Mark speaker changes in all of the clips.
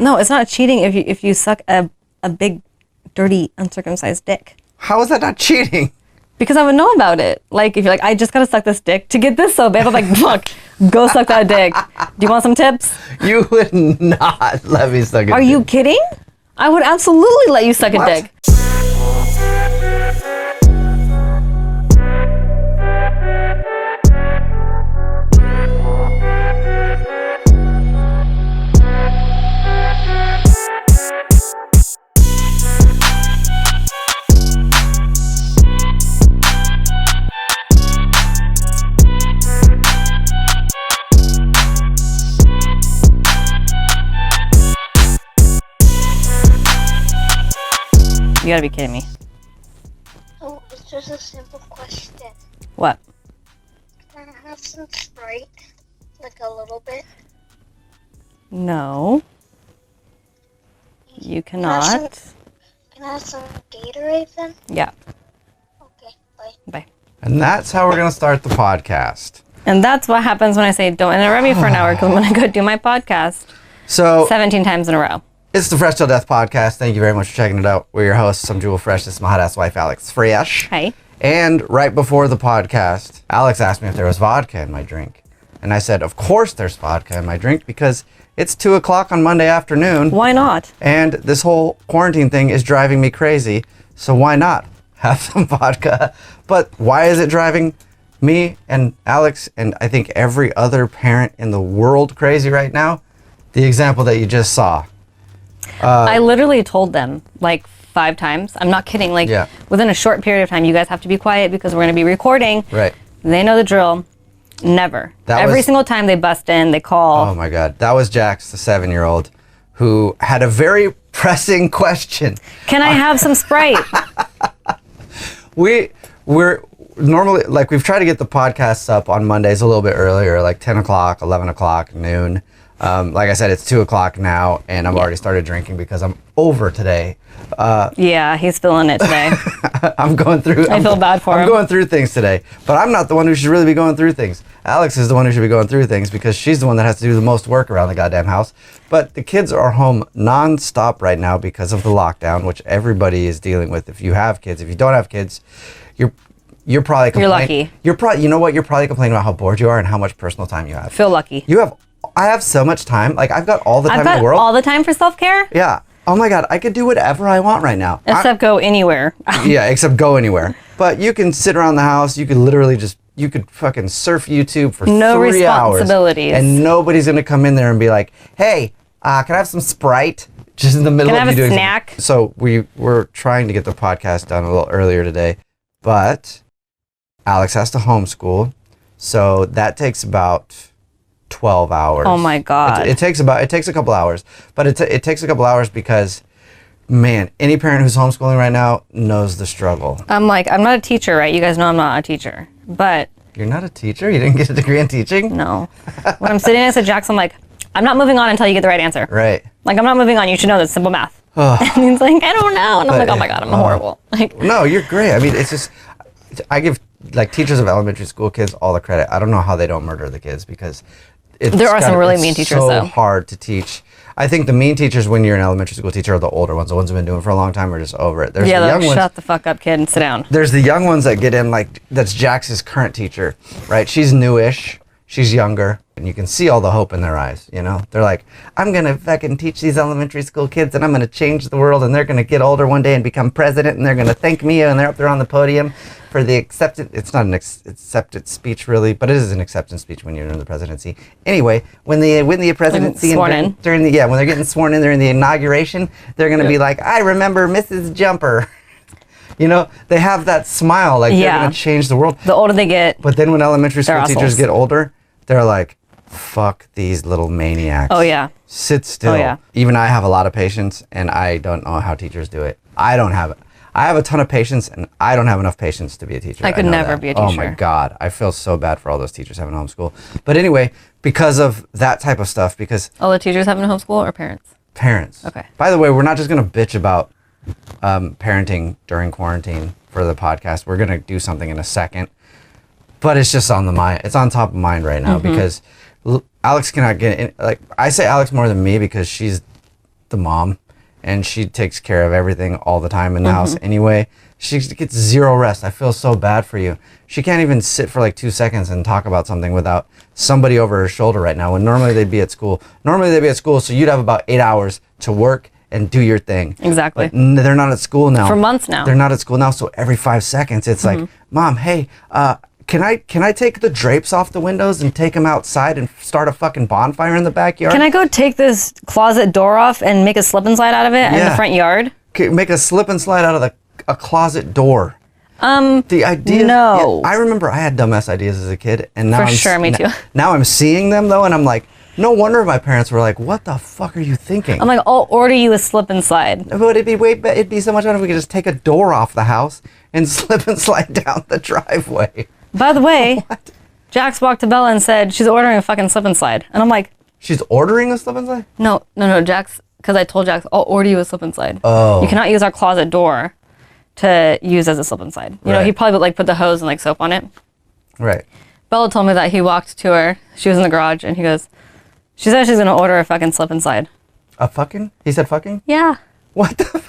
Speaker 1: No, it's not cheating if you suck a big, dirty, uncircumcised dick.
Speaker 2: How is that not cheating?
Speaker 1: Because I would know about it. Like, if you're like, I just gotta suck this dick to get this so bad, I'm like, look, go suck that dick. Do you want some tips?
Speaker 2: You would not let me suck a dick.
Speaker 1: Are you kidding? I would absolutely let you suck a dick. You gotta be kidding me.
Speaker 3: Oh, it's just a simple question.
Speaker 1: What?
Speaker 3: Can I have some Sprite? Like a little bit?
Speaker 1: No. You cannot.
Speaker 3: Can I have some Gatorade then?
Speaker 1: Yeah.
Speaker 3: Okay, bye.
Speaker 1: Bye.
Speaker 2: And that's how we're going to start the podcast.
Speaker 1: And that's what happens when I say, don't interrupt me for an hour, because I'm going to go do my podcast
Speaker 2: So
Speaker 1: 17 times in a row.
Speaker 2: It's the Fresh Till Death podcast. Thank you very much for checking it out. We're your hosts. I'm Jubal Fresh. This is my hot-ass wife, Alex Fresh.
Speaker 1: Hi.
Speaker 2: And right before the podcast, Alex asked me if there was vodka in my drink. And I said, of course there's vodka in my drink because it's 2 o'clock on Monday afternoon.
Speaker 1: Why not?
Speaker 2: And this whole quarantine thing is driving me crazy. So why not have some vodka? But why is it driving me and Alex and I think every other parent in the world crazy right now? The example that you just saw.
Speaker 1: I literally told them like 5 times. I'm not kidding. Like within a short period of time, you guys have to be quiet because we're going to be recording.
Speaker 2: Right.
Speaker 1: They know the drill. Never. Every single time they bust in, they call.
Speaker 2: Oh my God. That was Jax, the 7-year-old, who had a very pressing question.
Speaker 1: Can I have some Sprite?
Speaker 2: We're normally, like, we've tried to get the podcasts up on Mondays a little bit earlier, like 10 o'clock, 11 o'clock, noon. Like I said, it's 2 o'clock now, and I've already started drinking because I'm over today.
Speaker 1: Yeah, he's feeling it today.
Speaker 2: I'm going through.
Speaker 1: I feel bad for him.
Speaker 2: I'm going through things today, but I'm not the one who should really be going through things. Alex is the one who should be going through things because she's the one that has to do the most work around the goddamn house. But the kids are home nonstop right now because of the lockdown, which everybody is dealing with. If you have kids, if you don't have kids, you're probably complaining.
Speaker 1: You're lucky.
Speaker 2: You know what? You're probably complaining about how bored you are and how much personal time you have.
Speaker 1: Feel lucky.
Speaker 2: I have so much time. Like, I've got all the time in the world.
Speaker 1: I've got all the time for self-care?
Speaker 2: Yeah. Oh my God, I could do whatever I want right now.
Speaker 1: Except go anywhere.
Speaker 2: Yeah, except go anywhere. But you can sit around the house. You could literally you could fucking surf YouTube for 3 hours.
Speaker 1: No responsibilities.
Speaker 2: And nobody's going to come in there and be like, hey, can I have some Sprite? Just in the middle of you doing
Speaker 1: Can I have a snack?
Speaker 2: So we were trying to get the podcast done a little earlier today. But Alex has to homeschool. So that takes about 12 hours.
Speaker 1: Oh my God.
Speaker 2: It takes a couple hours, but it takes a couple hours because, man, any parent who's homeschooling right now knows the struggle.
Speaker 1: I'm not a teacher, right? You guys know I'm not a teacher, but.
Speaker 2: You're not a teacher? You didn't get a degree in teaching?
Speaker 1: No. When I'm sitting next to Jax, I'm like, I'm not moving on until you get the right answer.
Speaker 2: Right.
Speaker 1: Like, I'm not moving on. You should know this simple math. And he's like, I don't know. And I'm like, oh my God, I'm horrible. Like,
Speaker 2: no, you're great. I mean, it's just, I give like teachers of elementary school kids all the credit. I don't know how they don't murder the kids because there
Speaker 1: are some really mean teachers,
Speaker 2: though.
Speaker 1: So
Speaker 2: hard to teach. I think the mean teachers when you're an elementary school teacher are the older ones. The ones who've been doing it for a long time are just over it. There's the young ones.
Speaker 1: Shut the fuck up, kid, and sit down.
Speaker 2: There's the young ones that get in, like, that's Jax's current teacher, right? She's newish. She's younger. And you can see all the hope in their eyes, you know? They're like, I'm going to fucking teach these elementary school kids and I'm going to change the world and they're going to get older one day and become president and they're going to thank me and they're up there on the podium for the acceptance. It's not an acceptance speech really, but it is an acceptance speech when you're in the presidency. Anyway, when they win the presidency when they're getting sworn in during the inauguration, they're going to be like, I remember Mrs. Jumper. You know, they have that smile like they're going to change the world.
Speaker 1: The older they get.
Speaker 2: But then when elementary school teachers get older, they're like, fuck these little maniacs.
Speaker 1: Oh, yeah.
Speaker 2: Sit still.
Speaker 1: Oh, yeah.
Speaker 2: Even I have a lot of patience, and I don't know how teachers do it. I don't have it. I have a ton of patience, and I don't have enough patience to be a teacher.
Speaker 1: I could never be a teacher.
Speaker 2: Oh, my God. I feel so bad for all those teachers having homeschool. But anyway, because of that type of stuff, because...
Speaker 1: All the teachers having a homeschool or parents?
Speaker 2: Parents.
Speaker 1: Okay.
Speaker 2: By the way, we're not just going to bitch about parenting during quarantine for the podcast. We're going to do something in a second. But it's just on the mind. It's on top of mind right now because Alex cannot get in. Like, I say Alex more than me because she's the mom, and she takes care of everything all the time in the house anyway. She gets zero rest. I feel so bad for you. She can't even sit for like 2 seconds and talk about something without somebody over her shoulder right now, when normally they'd be at school. Normally they'd be at school, so you'd have about 8 hours to work and do your thing.
Speaker 1: Exactly.
Speaker 2: But they're not at school now.
Speaker 1: For months now.
Speaker 2: They're not at school now, so every 5 seconds it's like, Mom, hey, can I take the drapes off the windows and take them outside and start a fucking bonfire in the backyard?
Speaker 1: Can I go take this closet door off and make a slip and slide out of it in the front yard?
Speaker 2: Make a slip and slide out of a closet door. The idea.
Speaker 1: No.
Speaker 2: I remember I had dumbass ideas as a kid, and now
Speaker 1: me too.
Speaker 2: Now I'm seeing them though, and I'm like, no wonder my parents were like, "What the fuck are you thinking?"
Speaker 1: I'm like, I'll order you a slip and slide.
Speaker 2: But it'd be so much better if we could just take a door off the house and slip and slide down the driveway.
Speaker 1: By the way, Jax walked to Bella and said she's ordering a fucking slip and slide, and I'm like,
Speaker 2: she's ordering a slip and slide?
Speaker 1: No, Jax, because I told Jax I'll order you a slip and slide.
Speaker 2: Oh.
Speaker 1: You cannot use our closet door to use as a slip and slide. You know, he probably would like put the hose and like soap on it.
Speaker 2: Right.
Speaker 1: Bella told me that he walked to her. She was in the garage, and he goes, she said she's gonna order a fucking slip and slide.
Speaker 2: A fucking? He said fucking?
Speaker 1: Yeah.
Speaker 2: What the?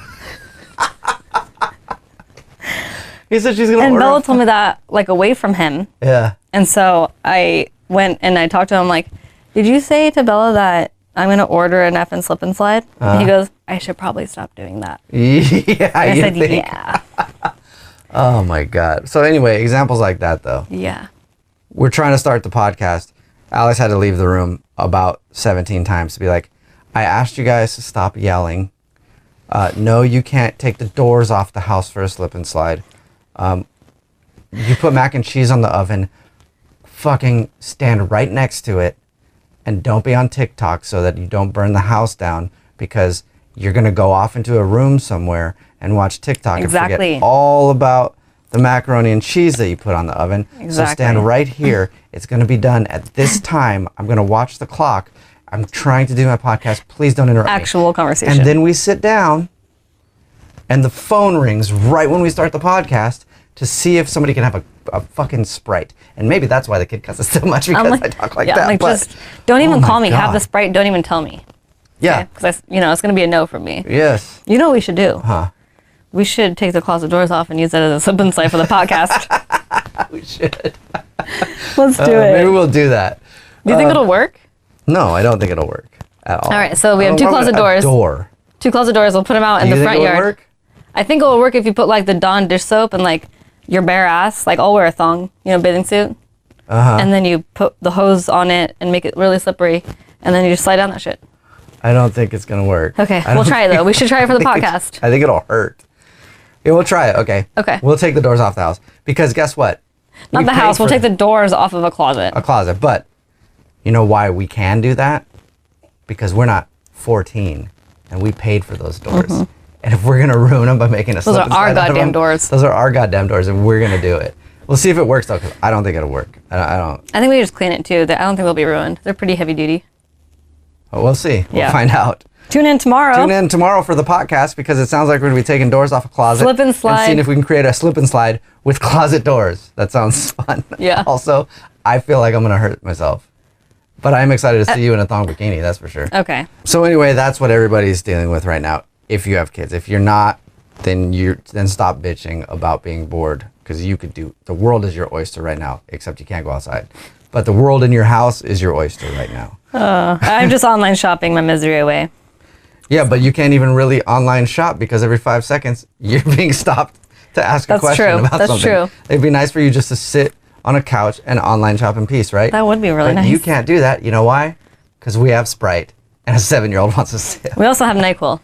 Speaker 2: He said she's gonna order.
Speaker 1: And Bella told me that like away from him.
Speaker 2: Yeah.
Speaker 1: And so I went and I talked to him like, did you say to Bella that I'm gonna order an effing slip and slide? And he goes, I should probably stop doing that.
Speaker 2: Yeah.
Speaker 1: I said,
Speaker 2: think?
Speaker 1: yeah.
Speaker 2: Oh my God. So anyway, examples like that though.
Speaker 1: Yeah.
Speaker 2: We're trying to start the podcast. Alex had to leave the room about 17 times to be like, I asked you guys to stop yelling. No, you can't take the doors off the house for a slip and slide. You put mac and cheese on the oven, fucking stand right next to it, and don't be on TikTok so that you don't burn the house down, because you're going to go off into a room somewhere and watch TikTok and forget all about the macaroni and cheese that you put on the oven. So stand right here. It's going to be done at this time. I'm going to watch the clock. I'm trying to do my podcast. Please don't interrupt me.
Speaker 1: Actual conversation.
Speaker 2: And then we sit down and the phone rings right when we start the podcast to see if somebody can have a fucking Sprite. And maybe that's why the kid cusses so much, because I talk like that.
Speaker 1: I'm like,
Speaker 2: but,
Speaker 1: just don't even call me.
Speaker 2: God.
Speaker 1: Have the Sprite. Don't even tell me.
Speaker 2: Yeah.
Speaker 1: Because it's going to be a no from me.
Speaker 2: Yes.
Speaker 1: You know what we should do?
Speaker 2: Huh.
Speaker 1: We should take the closet doors off and use that as a slip and slide for the podcast.
Speaker 2: We should.
Speaker 1: Let's do it.
Speaker 2: Maybe we'll do that.
Speaker 1: Do you think it'll work?
Speaker 2: No, I don't think it'll work at all.
Speaker 1: All right, so we have two closet doors. Two closet doors. We'll put them out in the front yard.
Speaker 2: Work?
Speaker 1: I think it will work if you put like the Dawn dish soap and like your bare ass. Like I'll wear a thong, bathing suit. And then you put the hose on it and make it really slippery, and then you just slide down that shit.
Speaker 2: I don't think it's gonna work.
Speaker 1: Okay, we'll try it though. We should try it for the podcast.
Speaker 2: I think it'll hurt. Yeah, we'll try it. Okay.
Speaker 1: Okay.
Speaker 2: We'll take the doors off the house, because guess what?
Speaker 1: Not the house. We'll take the doors off of a closet.
Speaker 2: A closet, but you know why we can do that? Because we're not 14, and we paid for those doors. And if we're gonna ruin them by making a slip and slide out of them,
Speaker 1: those are our goddamn doors.
Speaker 2: Those are our goddamn doors, and we're gonna do it. We'll see if it works though, because I don't think it'll work. I don't.
Speaker 1: I think we just clean it too. I don't think they'll be ruined. They're pretty heavy duty.
Speaker 2: But we'll see. We'll find out.
Speaker 1: Tune in tomorrow.
Speaker 2: Tune in tomorrow for the podcast, because it sounds like we're going to be taking doors off a closet.
Speaker 1: Slip and slide.
Speaker 2: And seeing if we can create a slip and slide with closet doors. That sounds fun.
Speaker 1: Yeah.
Speaker 2: Also, I feel like I'm going to hurt myself. But I'm excited to see you in a thong bikini, that's for sure.
Speaker 1: Okay.
Speaker 2: So anyway, that's what everybody's dealing with right now. If you have kids. If you're not, then stop bitching about being bored, because the world is your oyster right now, except you can't go outside. But the world in your house is your oyster right now.
Speaker 1: I'm just online shopping my misery away.
Speaker 2: Yeah, but you can't even really online shop, because every 5 seconds you're being stopped to ask a question about something.
Speaker 1: That's true.
Speaker 2: It'd be nice for you just to sit on a couch and online shop in peace, right?
Speaker 1: That would be really nice.
Speaker 2: You can't do that. You know why? Because we have Sprite, and a 7-year-old wants to sit.
Speaker 1: We also have NyQuil.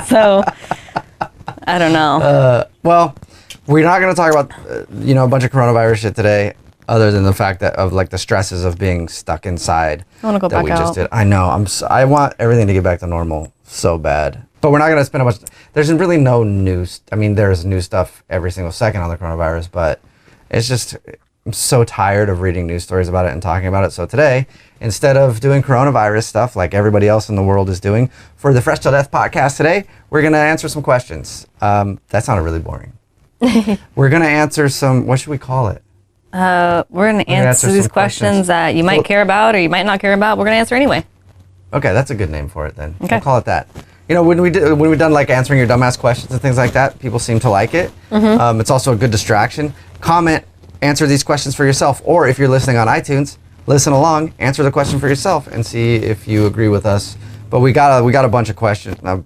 Speaker 1: So, I don't know.
Speaker 2: Well, we're not going to talk about a bunch of coronavirus shit today, other than the fact that of like the stresses of being stuck inside.
Speaker 1: I want to go back out.
Speaker 2: Just did. I know. I want everything to get back to normal so bad. But we're not going to spend a bunch. There's really no news. I mean, there's new stuff every single second on the coronavirus, but it's just, I'm so tired of reading news stories about it and talking about it. So today, instead of doing coronavirus stuff like everybody else in the world is doing, for the Fresh Till Death podcast today, we're going to answer some questions. That sounded really boring. We're going to answer some, what should we call it?
Speaker 1: We're going to answer these questions that you might care about or you might not care about. We're going to answer anyway.
Speaker 2: Okay, that's a good name for it then.
Speaker 1: Okay.
Speaker 2: We'll call it that. You know, when we've done like answering your dumbass questions and things like that, people seem to like it. It's also a good distraction. Comment, answer these questions for yourself, or if you're listening on iTunes, listen along, answer the question for yourself, and see if you agree with us. But we got a bunch of questions. Now,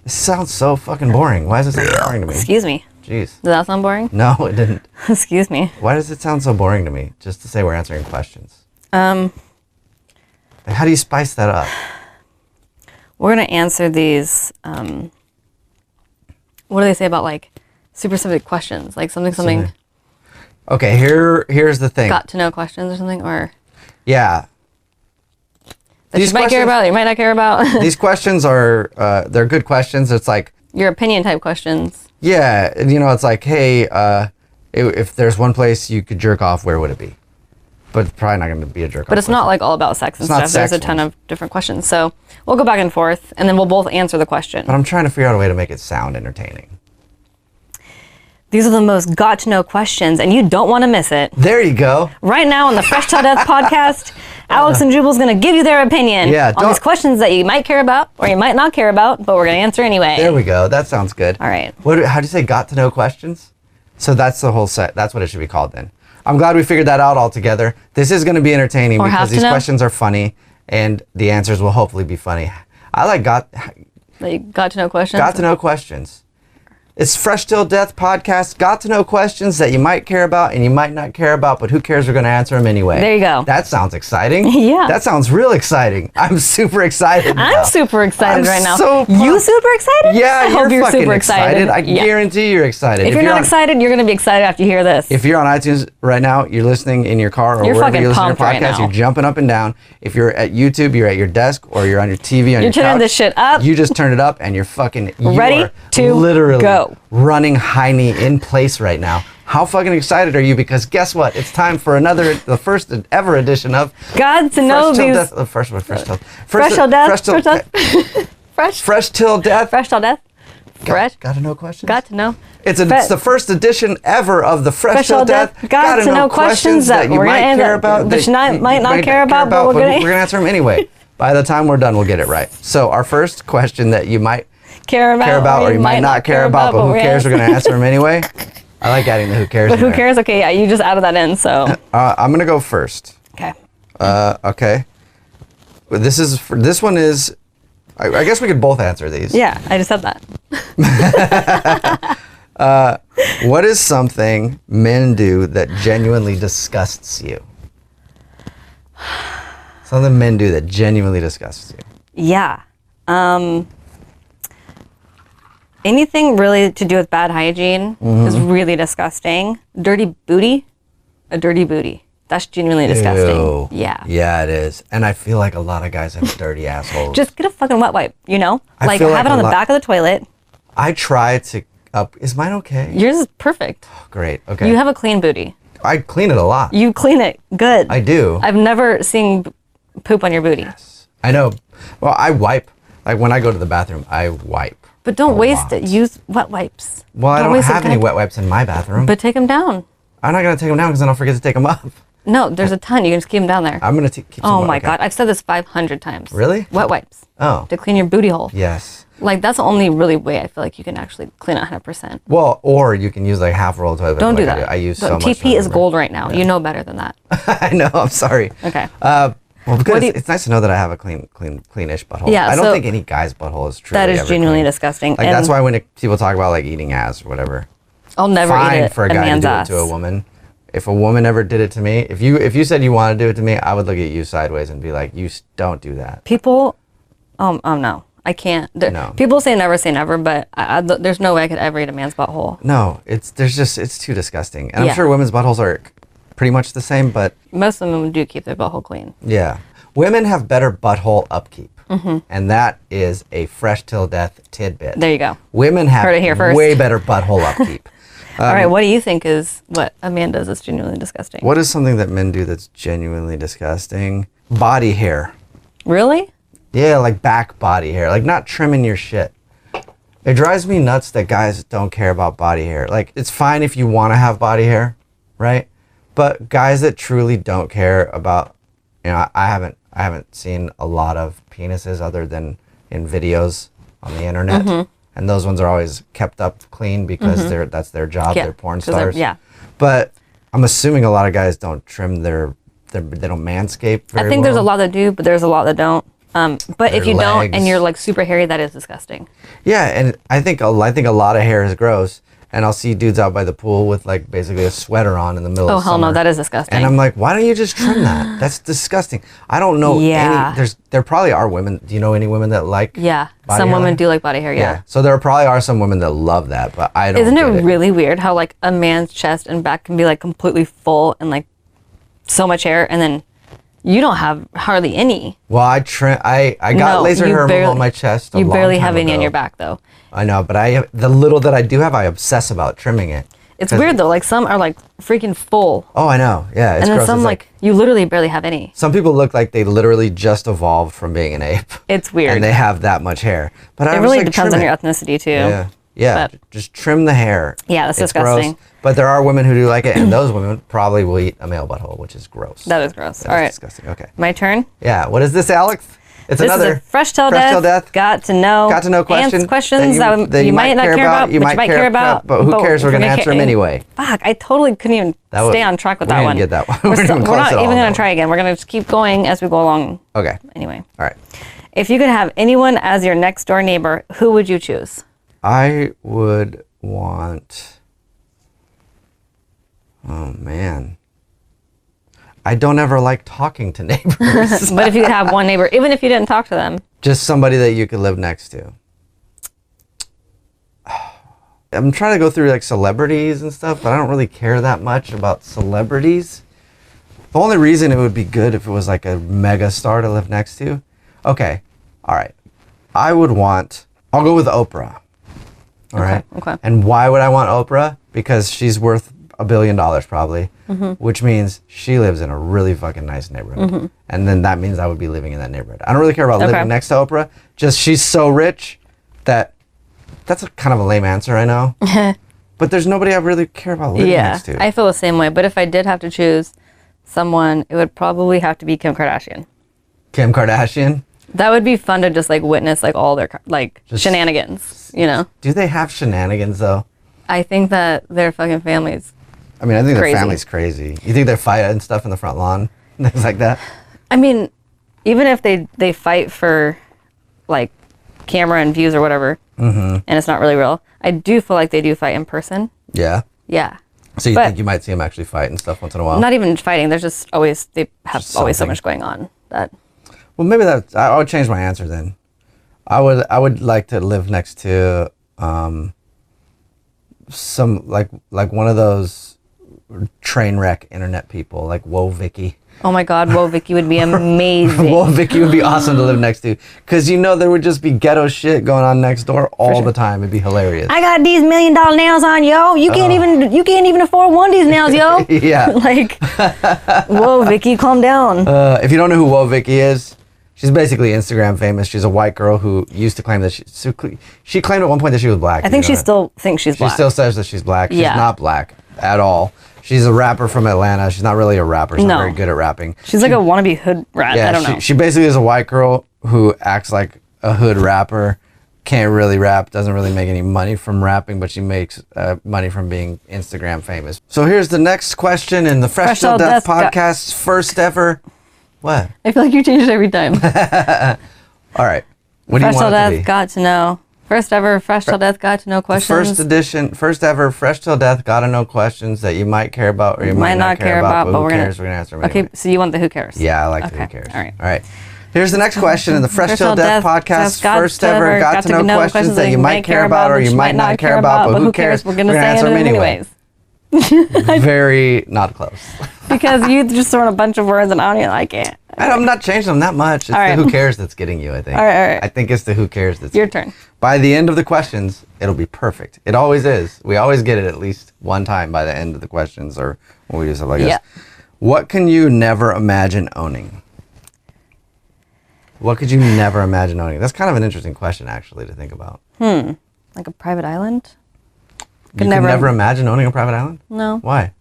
Speaker 2: this sounds so fucking boring. Why does it sound boring to me?
Speaker 1: Excuse me.
Speaker 2: Jeez.
Speaker 1: Does that sound boring?
Speaker 2: No, it didn't.
Speaker 1: Excuse me.
Speaker 2: Why does it sound so boring to me? Just to say we're answering questions.
Speaker 1: Um,
Speaker 2: How do you spice that up?
Speaker 1: we're gonna answer these. What do they say about like super specific questions? Like something.
Speaker 2: Okay, here's the thing.
Speaker 1: Got to know questions or something, or
Speaker 2: Yeah.
Speaker 1: that you might care about, you might not care about.
Speaker 2: These questions are they're good questions. It's like
Speaker 1: Your opinion type questions.
Speaker 2: yeah, you know, it's like, hey, if there's one place you could jerk off, where would it be? But it's probably not going to be a jerk off.
Speaker 1: But it's not like all about sex and
Speaker 2: It's not
Speaker 1: stuff. There's a
Speaker 2: sex
Speaker 1: ton
Speaker 2: ones.
Speaker 1: of different questions. So we'll go back and forth, and then we'll both answer the question.
Speaker 2: But I'm trying to figure out a way to make it sound entertaining.
Speaker 1: These are the most got to know questions, and you don't want to miss it.
Speaker 2: There you go.
Speaker 1: Right now on the Fresh Till Death podcast, Alex and Jubal's going to give you their opinion on these questions that you might care about or you might not care about, but we're going to answer anyway.
Speaker 2: There we go. That sounds good.
Speaker 1: All right.
Speaker 2: How do you say got to know questions? So that's the whole set. That's what it should be called then. I'm glad we figured that out all together. This is going to be entertaining
Speaker 1: Or
Speaker 2: because
Speaker 1: have to
Speaker 2: these
Speaker 1: know.
Speaker 2: questions are funny and the answers will hopefully be funny. I like got
Speaker 1: to know questions.
Speaker 2: to know questions. It's Fresh Till Death podcast. Got to know questions that you might care about and you might not care about, but who cares? We're going to answer them anyway.
Speaker 1: There you go.
Speaker 2: That sounds exciting.
Speaker 1: Yeah.
Speaker 2: That sounds real exciting. I'm super excited now.
Speaker 1: I'm super excited right now.
Speaker 2: So
Speaker 1: you
Speaker 2: pumped.
Speaker 1: super excited?
Speaker 2: Yeah,
Speaker 1: I hope
Speaker 2: you're fucking
Speaker 1: super excited.
Speaker 2: I
Speaker 1: Yeah.
Speaker 2: guarantee you're excited.
Speaker 1: If you're not excited, you're going to be excited after you hear this.
Speaker 2: If you're on iTunes right now, you're listening in your car or
Speaker 1: You're
Speaker 2: wherever
Speaker 1: fucking
Speaker 2: you listen to your
Speaker 1: pumped right
Speaker 2: podcast,
Speaker 1: now.
Speaker 2: you're jumping up and down. If you're at YouTube, you're at your desk or you're on your TV on
Speaker 1: You're
Speaker 2: your couch.
Speaker 1: turning this shit up.
Speaker 2: You just turned it up and you're fucking
Speaker 1: Ready to
Speaker 2: literally
Speaker 1: go.
Speaker 2: running high knee in place right now. How fucking excited are you? Because guess what? It's time for the first ever edition of
Speaker 1: God to know
Speaker 2: Fresh Till
Speaker 1: these.
Speaker 2: Death. The first one, Fresh Till.
Speaker 1: Fresh Till Death.
Speaker 2: Fresh Till
Speaker 1: Fresh.
Speaker 2: Fresh Till Death.
Speaker 1: Fresh Till Death. Fresh.
Speaker 2: Got to know questions?
Speaker 1: Got to know.
Speaker 2: It's the first edition ever of the Fresh Till
Speaker 1: Till
Speaker 2: Death.
Speaker 1: Got to know questions that
Speaker 2: you
Speaker 1: we're
Speaker 2: might
Speaker 1: gonna
Speaker 2: care about.
Speaker 1: that you might not care about, but we're
Speaker 2: gonna answer them anyway. By the time we're done, we'll get it right. So our first question that you might
Speaker 1: care about
Speaker 2: or you might not care about, but who cares? We're gonna answer them anyway. I like adding the who cares.
Speaker 1: But who cares? Okay, yeah, you just added that in, so.
Speaker 2: I'm gonna go first.
Speaker 1: Okay.
Speaker 2: Okay. This one is. I guess we could both answer these.
Speaker 1: Yeah, I just said that.
Speaker 2: What is something men do that genuinely disgusts you? Something men do that genuinely disgusts you.
Speaker 1: Yeah. Anything really to do with bad hygiene is really disgusting. Dirty booty? A dirty booty. That's genuinely disgusting.
Speaker 2: Ew.
Speaker 1: Yeah.
Speaker 2: Yeah, it is. And I feel like a lot of guys have dirty assholes.
Speaker 1: Just get a fucking wet wipe, you know?
Speaker 2: I
Speaker 1: Like
Speaker 2: feel
Speaker 1: have
Speaker 2: like
Speaker 1: it on
Speaker 2: a
Speaker 1: the
Speaker 2: lot-
Speaker 1: back of the toilet.
Speaker 2: I try to is mine okay?
Speaker 1: Yours is perfect.
Speaker 2: Great. Okay.
Speaker 1: You have a clean booty.
Speaker 2: I clean it a lot.
Speaker 1: You clean it good.
Speaker 2: I do.
Speaker 1: I've never seen poop on your booty.
Speaker 2: I know. Well, I wipe. Like when I go to the bathroom, I wipe.
Speaker 1: But don't
Speaker 2: a
Speaker 1: waste
Speaker 2: lot.
Speaker 1: it. Use wet wipes.
Speaker 2: Well, I don't
Speaker 1: waste it.
Speaker 2: have any wet wipes in my bathroom.
Speaker 1: But take them down.
Speaker 2: I'm not going to take them down because then I'll forget to take them up.
Speaker 1: No, there's a ton. You can just keep them down there.
Speaker 2: I'm going to keep some.
Speaker 1: Oh my
Speaker 2: okay.
Speaker 1: God. I've said this 500 times.
Speaker 2: Really?
Speaker 1: Wet wipes.
Speaker 2: Oh.
Speaker 1: To clean your booty hole.
Speaker 2: Yes.
Speaker 1: Like, that's the only really way I feel like you can actually clean it 100%.
Speaker 2: Well, or you can use like half roll of toilet paper.
Speaker 1: Don't do
Speaker 2: like
Speaker 1: that.
Speaker 2: I use
Speaker 1: But
Speaker 2: so much.
Speaker 1: TP is
Speaker 2: toilet paper.
Speaker 1: gold right now. You know better than that.
Speaker 2: I know. I'm sorry.
Speaker 1: Okay.
Speaker 2: Well, because
Speaker 1: do you-
Speaker 2: it's nice to know that I have a cleanish butthole.
Speaker 1: Yeah,
Speaker 2: I don't
Speaker 1: so
Speaker 2: think any guy's butthole is truly
Speaker 1: That is
Speaker 2: ever
Speaker 1: genuinely
Speaker 2: clean.
Speaker 1: disgusting.
Speaker 2: Like
Speaker 1: and
Speaker 2: that's why when people talk about like eating ass or whatever,
Speaker 1: I'll never
Speaker 2: fine
Speaker 1: eat it
Speaker 2: for a
Speaker 1: a
Speaker 2: guy to
Speaker 1: man's
Speaker 2: do
Speaker 1: ass.
Speaker 2: it to a woman. If a woman ever did it to me, if you said you want to do it to me, I would look at you sideways and be like, don't do that.
Speaker 1: People, no. I can't.
Speaker 2: No.
Speaker 1: People say never, but there's no way I could ever eat a man's butthole.
Speaker 2: No, it's too disgusting. And
Speaker 1: Yeah.
Speaker 2: I'm sure women's buttholes are pretty much the same, but
Speaker 1: Most of them do keep their butthole clean.
Speaker 2: yeah. Women have better butthole upkeep. And that is a Fresh Till Death tidbit.
Speaker 1: There you go.
Speaker 2: Women have
Speaker 1: Heard it here first.
Speaker 2: way better butthole upkeep.
Speaker 1: All right, what do you think is what a man does that's genuinely disgusting?
Speaker 2: What is something that men do that's genuinely disgusting? Body hair.
Speaker 1: Really?
Speaker 2: Yeah, like back body hair. Like not trimming your shit. It drives me nuts that guys don't care about body hair. Like it's fine if you want to have body hair, right? But guys that truly don't care about, I I haven't seen a lot of penises other than in videos on the internet. And those ones are always kept up clean because that's their job. They're porn stars. But I'm assuming a lot of guys don't trim they don't manscape very
Speaker 1: I think there's a lot that do, but there's a lot that don't. But if you
Speaker 2: legs.
Speaker 1: don't and you're like super hairy, that is disgusting.
Speaker 2: Yeah, and I think a lot of hair is gross. And I'll see dudes out by the pool with like basically a sweater on in the middle of summer.
Speaker 1: Oh, hell no, that is disgusting.
Speaker 2: And I'm like, why don't you just trim that? That's disgusting. I don't know any, there probably are women, do you know any women that like body
Speaker 1: some
Speaker 2: hair?
Speaker 1: women do like body hair, yeah.
Speaker 2: So there probably are some women that love that, but I don't
Speaker 1: Isn't
Speaker 2: get
Speaker 1: it really weird how like a man's chest and back can be like completely full and like so much hair and then you don't have hardly any.
Speaker 2: Well, I got laser hair removal on my chest
Speaker 1: You barely have any on your back though.
Speaker 2: I know, but the little that I do have, I obsess about trimming it.
Speaker 1: It's weird though, like some are like freaking full.
Speaker 2: Oh, I know, yeah, it's
Speaker 1: and then
Speaker 2: gross.
Speaker 1: some
Speaker 2: it's
Speaker 1: like you literally barely have any.
Speaker 2: Some people look like they literally just evolved from being an ape.
Speaker 1: It's weird.
Speaker 2: And they have that much hair. But
Speaker 1: it really depends on your ethnicity too.
Speaker 2: Yeah, just trim the hair.
Speaker 1: Yeah, that's
Speaker 2: it's
Speaker 1: disgusting.
Speaker 2: Gross, but there are women who do like it, and those women probably will eat a male butthole, which is gross.
Speaker 1: That is gross.
Speaker 2: All
Speaker 1: right.
Speaker 2: Disgusting. Okay.
Speaker 1: My turn?
Speaker 2: Yeah. What is this, Alex? It's
Speaker 1: this
Speaker 2: another
Speaker 1: is a fresh till death. Got to know
Speaker 2: questions
Speaker 1: that you might not care about, but you might care about.
Speaker 2: But who cares? We're going to answer them anyway.
Speaker 1: Fuck, I totally couldn't even stay on track with that one.
Speaker 2: We didn't get that one.
Speaker 1: We're not even going to try again. We're going to just keep going as we go along.
Speaker 2: Okay.
Speaker 1: Anyway.
Speaker 2: All right.
Speaker 1: If you could have anyone as your next door neighbor, who would you choose?
Speaker 2: I would want... Oh, man. I don't ever like talking to neighbors.
Speaker 1: But if you could have one neighbor, even if you didn't talk to them.
Speaker 2: Just somebody that you could live next to. I'm trying to go through like celebrities and stuff, but I don't really care that much about celebrities. The only reason it would be good if it was like a mega star to live next to. Okay. All right. I'll go with Oprah. All right.
Speaker 1: Okay.
Speaker 2: And why would I want Oprah? Because she's worth $1 billion probably, which means she lives in a really fucking nice neighborhood. And then that means I would be living in that neighborhood. I don't really care about living next to Oprah. Just she's so rich that that's kind of a lame answer, I know. But there's nobody I really care about living next to.
Speaker 1: I feel the same way. But if I did have to choose someone, it would probably have to be Kim Kardashian.
Speaker 2: Kim Kardashian?
Speaker 1: That would be fun to just like witness like all their like shenanigans, you know?
Speaker 2: Do they have shenanigans though?
Speaker 1: I think that their fucking families.
Speaker 2: I mean, I think their family's crazy. You think they're fighting and stuff in the front lawn? Things like that?
Speaker 1: I mean, even if they fight for like camera and views or whatever, and it's not really real, I do feel like they do fight in person.
Speaker 2: Yeah?
Speaker 1: Yeah.
Speaker 2: So you think you might see them actually fight and stuff once in a while?
Speaker 1: Not even fighting. There's just always, they have always so much going on that.
Speaker 2: Well, maybe I would change my answer then. I would like to live next to some like one of those train wreck internet people, like Whoa Vicky.
Speaker 1: Oh my God, Whoa Vicky would be amazing.
Speaker 2: Whoa Vicky would be awesome to live next to, because there would just be ghetto shit going on next door all the time. It'd be hilarious.
Speaker 1: I got these $1 million nails on, yo. You can't even afford one of these nails, yo.
Speaker 2: Yeah.
Speaker 1: Like, whoa Vicky, calm down.
Speaker 2: If you don't know who Whoa Vicky is, she's basically Instagram famous. She's a white girl who used to claim that she claimed at one point that she was black.
Speaker 1: I think she still thinks she's black.
Speaker 2: She still says that she's black. She's not black at all. She's a rapper from Atlanta. She's not really a rapper. She's not very good at rapping.
Speaker 1: She's like a wannabe hood rat.
Speaker 2: Yeah,
Speaker 1: I don't know.
Speaker 2: She basically is a white girl who acts like a hood rapper, can't really rap, doesn't really make any money from rapping, but she makes money from being Instagram famous. So here's the next question in the Fresh Till Death podcast's first ever... What?
Speaker 1: I feel like you change it every time.
Speaker 2: All right. What do you want it to be?
Speaker 1: Fresh Till Death got to know. First ever Fresh Till Death got to know questions.
Speaker 2: First ever Fresh Till Death got to know questions that you might care about or you might not care about, but who cares? We're going to answer them anyway.
Speaker 1: Okay, so you want the who cares?
Speaker 2: Yeah, I like the who cares.
Speaker 1: All right.
Speaker 2: All right. Here's the next question in the Fresh Till Death podcast's first ever got to know questions that you might care about or you might not care about, but who cares? We're going to answer them anyways. Very not close.
Speaker 1: Because you just thrown a bunch of words and I don't even like it.
Speaker 2: I'm not changing them that much. It's the who cares that's getting you, I think.
Speaker 1: All right.
Speaker 2: I think it's the who cares that's
Speaker 1: your turn.
Speaker 2: By the end of the questions, it'll be perfect. It always is. We always get it at least one time by the end of the questions or when we do stuff like this. What can you never imagine owning? What could you never imagine owning? That's kind of an interesting question, actually, to think about.
Speaker 1: Like a private island?
Speaker 2: You could never imagine owning a private island?
Speaker 1: No.
Speaker 2: Why?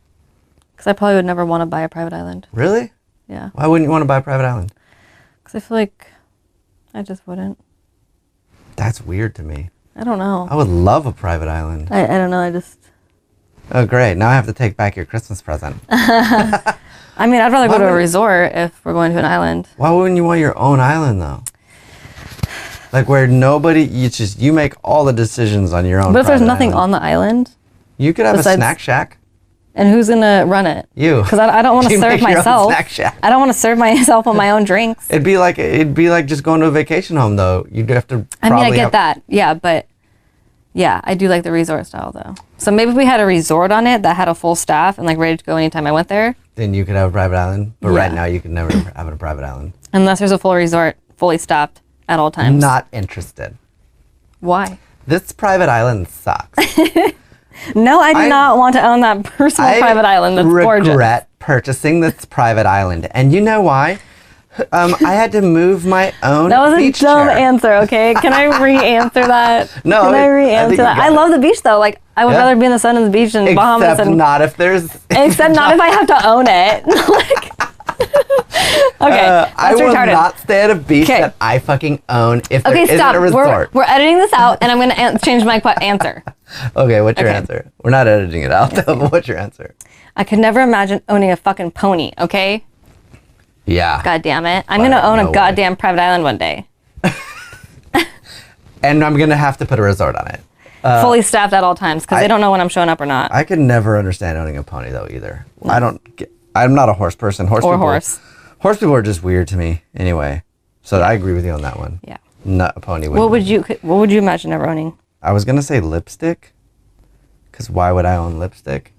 Speaker 1: Because I probably would never want to buy a private island.
Speaker 2: Really?
Speaker 1: Yeah.
Speaker 2: Why wouldn't you want to buy a private island?
Speaker 1: Because I feel like I just wouldn't.
Speaker 2: That's weird to me.
Speaker 1: I don't know.
Speaker 2: I would love a private island.
Speaker 1: I don't know. I just...
Speaker 2: Oh, great. Now I have to take back your Christmas present.
Speaker 1: I mean, I'd rather go to a resort if we're going to an island.
Speaker 2: Why wouldn't you want your own island, though? Like where you make all the decisions on your own.
Speaker 1: But if there's nothing on the island?
Speaker 2: You could have a snack shack.
Speaker 1: And who's going to run it?
Speaker 2: You.
Speaker 1: Because I don't want to serve myself.
Speaker 2: Snack shack.
Speaker 1: I don't want to serve myself on my own drinks.
Speaker 2: It'd be like just going to a vacation home, though. You'd have to
Speaker 1: I get that. Yeah, but yeah, I do like the resort style, though. So maybe if we had a resort on it that had a full staff and like ready to go anytime I went there.
Speaker 2: Then you could have a private island. But right now you could never have a private island.
Speaker 1: Unless there's a full resort, fully staffed at all times.
Speaker 2: Not interested.
Speaker 1: Why?
Speaker 2: This private island sucks.
Speaker 1: No, I do not want to own that personal private island. That's gorgeous.
Speaker 2: I regret purchasing this private island. And you know why? I had to move my own
Speaker 1: That was a
Speaker 2: beach
Speaker 1: dumb
Speaker 2: chair.
Speaker 1: answer, okay? Can I re-answer that?
Speaker 2: No.
Speaker 1: Can I re-answer that? I love the beach, though. Like, I would rather be in the sun and the beach in Bahamas.
Speaker 2: Except not if there's...
Speaker 1: Except not if I have to own it. Okay, that's
Speaker 2: I will
Speaker 1: retarded.
Speaker 2: not stay at a beach that I fucking own if there isn't
Speaker 1: stop.
Speaker 2: a resort.
Speaker 1: We're editing this out, and I'm going to change my answer.
Speaker 2: Okay, what's your answer? We're not editing it out, though, but what's your answer?
Speaker 1: I could never imagine owning a fucking pony, okay?
Speaker 2: Yeah.
Speaker 1: God damn it. I'm going to own a goddamn private island one day.
Speaker 2: And I'm going to have to put a resort on it.
Speaker 1: Fully staffed at all times, because they don't know when I'm showing up or not.
Speaker 2: I could never understand owning a pony, though, either. No. I'm not a horse person. Horse people are just weird to me, anyway. So I agree with you on that one.
Speaker 1: Yeah.
Speaker 2: Not a pony.
Speaker 1: What would you imagine ever owning?
Speaker 2: I was going to say lipstick, because why would I own lipstick?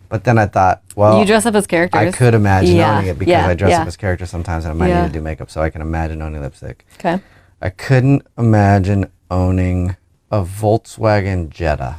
Speaker 2: But then I thought, well...
Speaker 1: You dress up as characters.
Speaker 2: I could imagine owning it because I dress up as characters sometimes and I might need to do makeup, so I can imagine owning lipstick.
Speaker 1: Okay.
Speaker 2: I couldn't imagine owning a Volkswagen Jetta.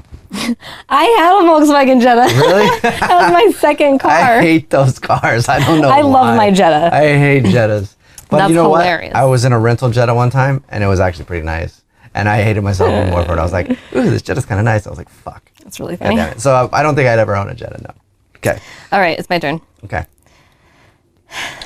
Speaker 1: I had a Volkswagen Jetta.
Speaker 2: Really?
Speaker 1: That was my second car.
Speaker 2: I hate those cars. I don't know why.
Speaker 1: I love my Jetta.
Speaker 2: I hate Jettas. But
Speaker 1: That's
Speaker 2: you know
Speaker 1: hilarious.
Speaker 2: what? I was in a rental Jetta one time and it was actually pretty nice. And I hated myself even more for it. I was like, ooh, this Jetta's kind of nice. I was like, fuck.
Speaker 1: That's really funny.
Speaker 2: God damn it. So I don't think I'd ever own a Jetta, no. Okay.
Speaker 1: All right, it's my turn.
Speaker 2: Okay.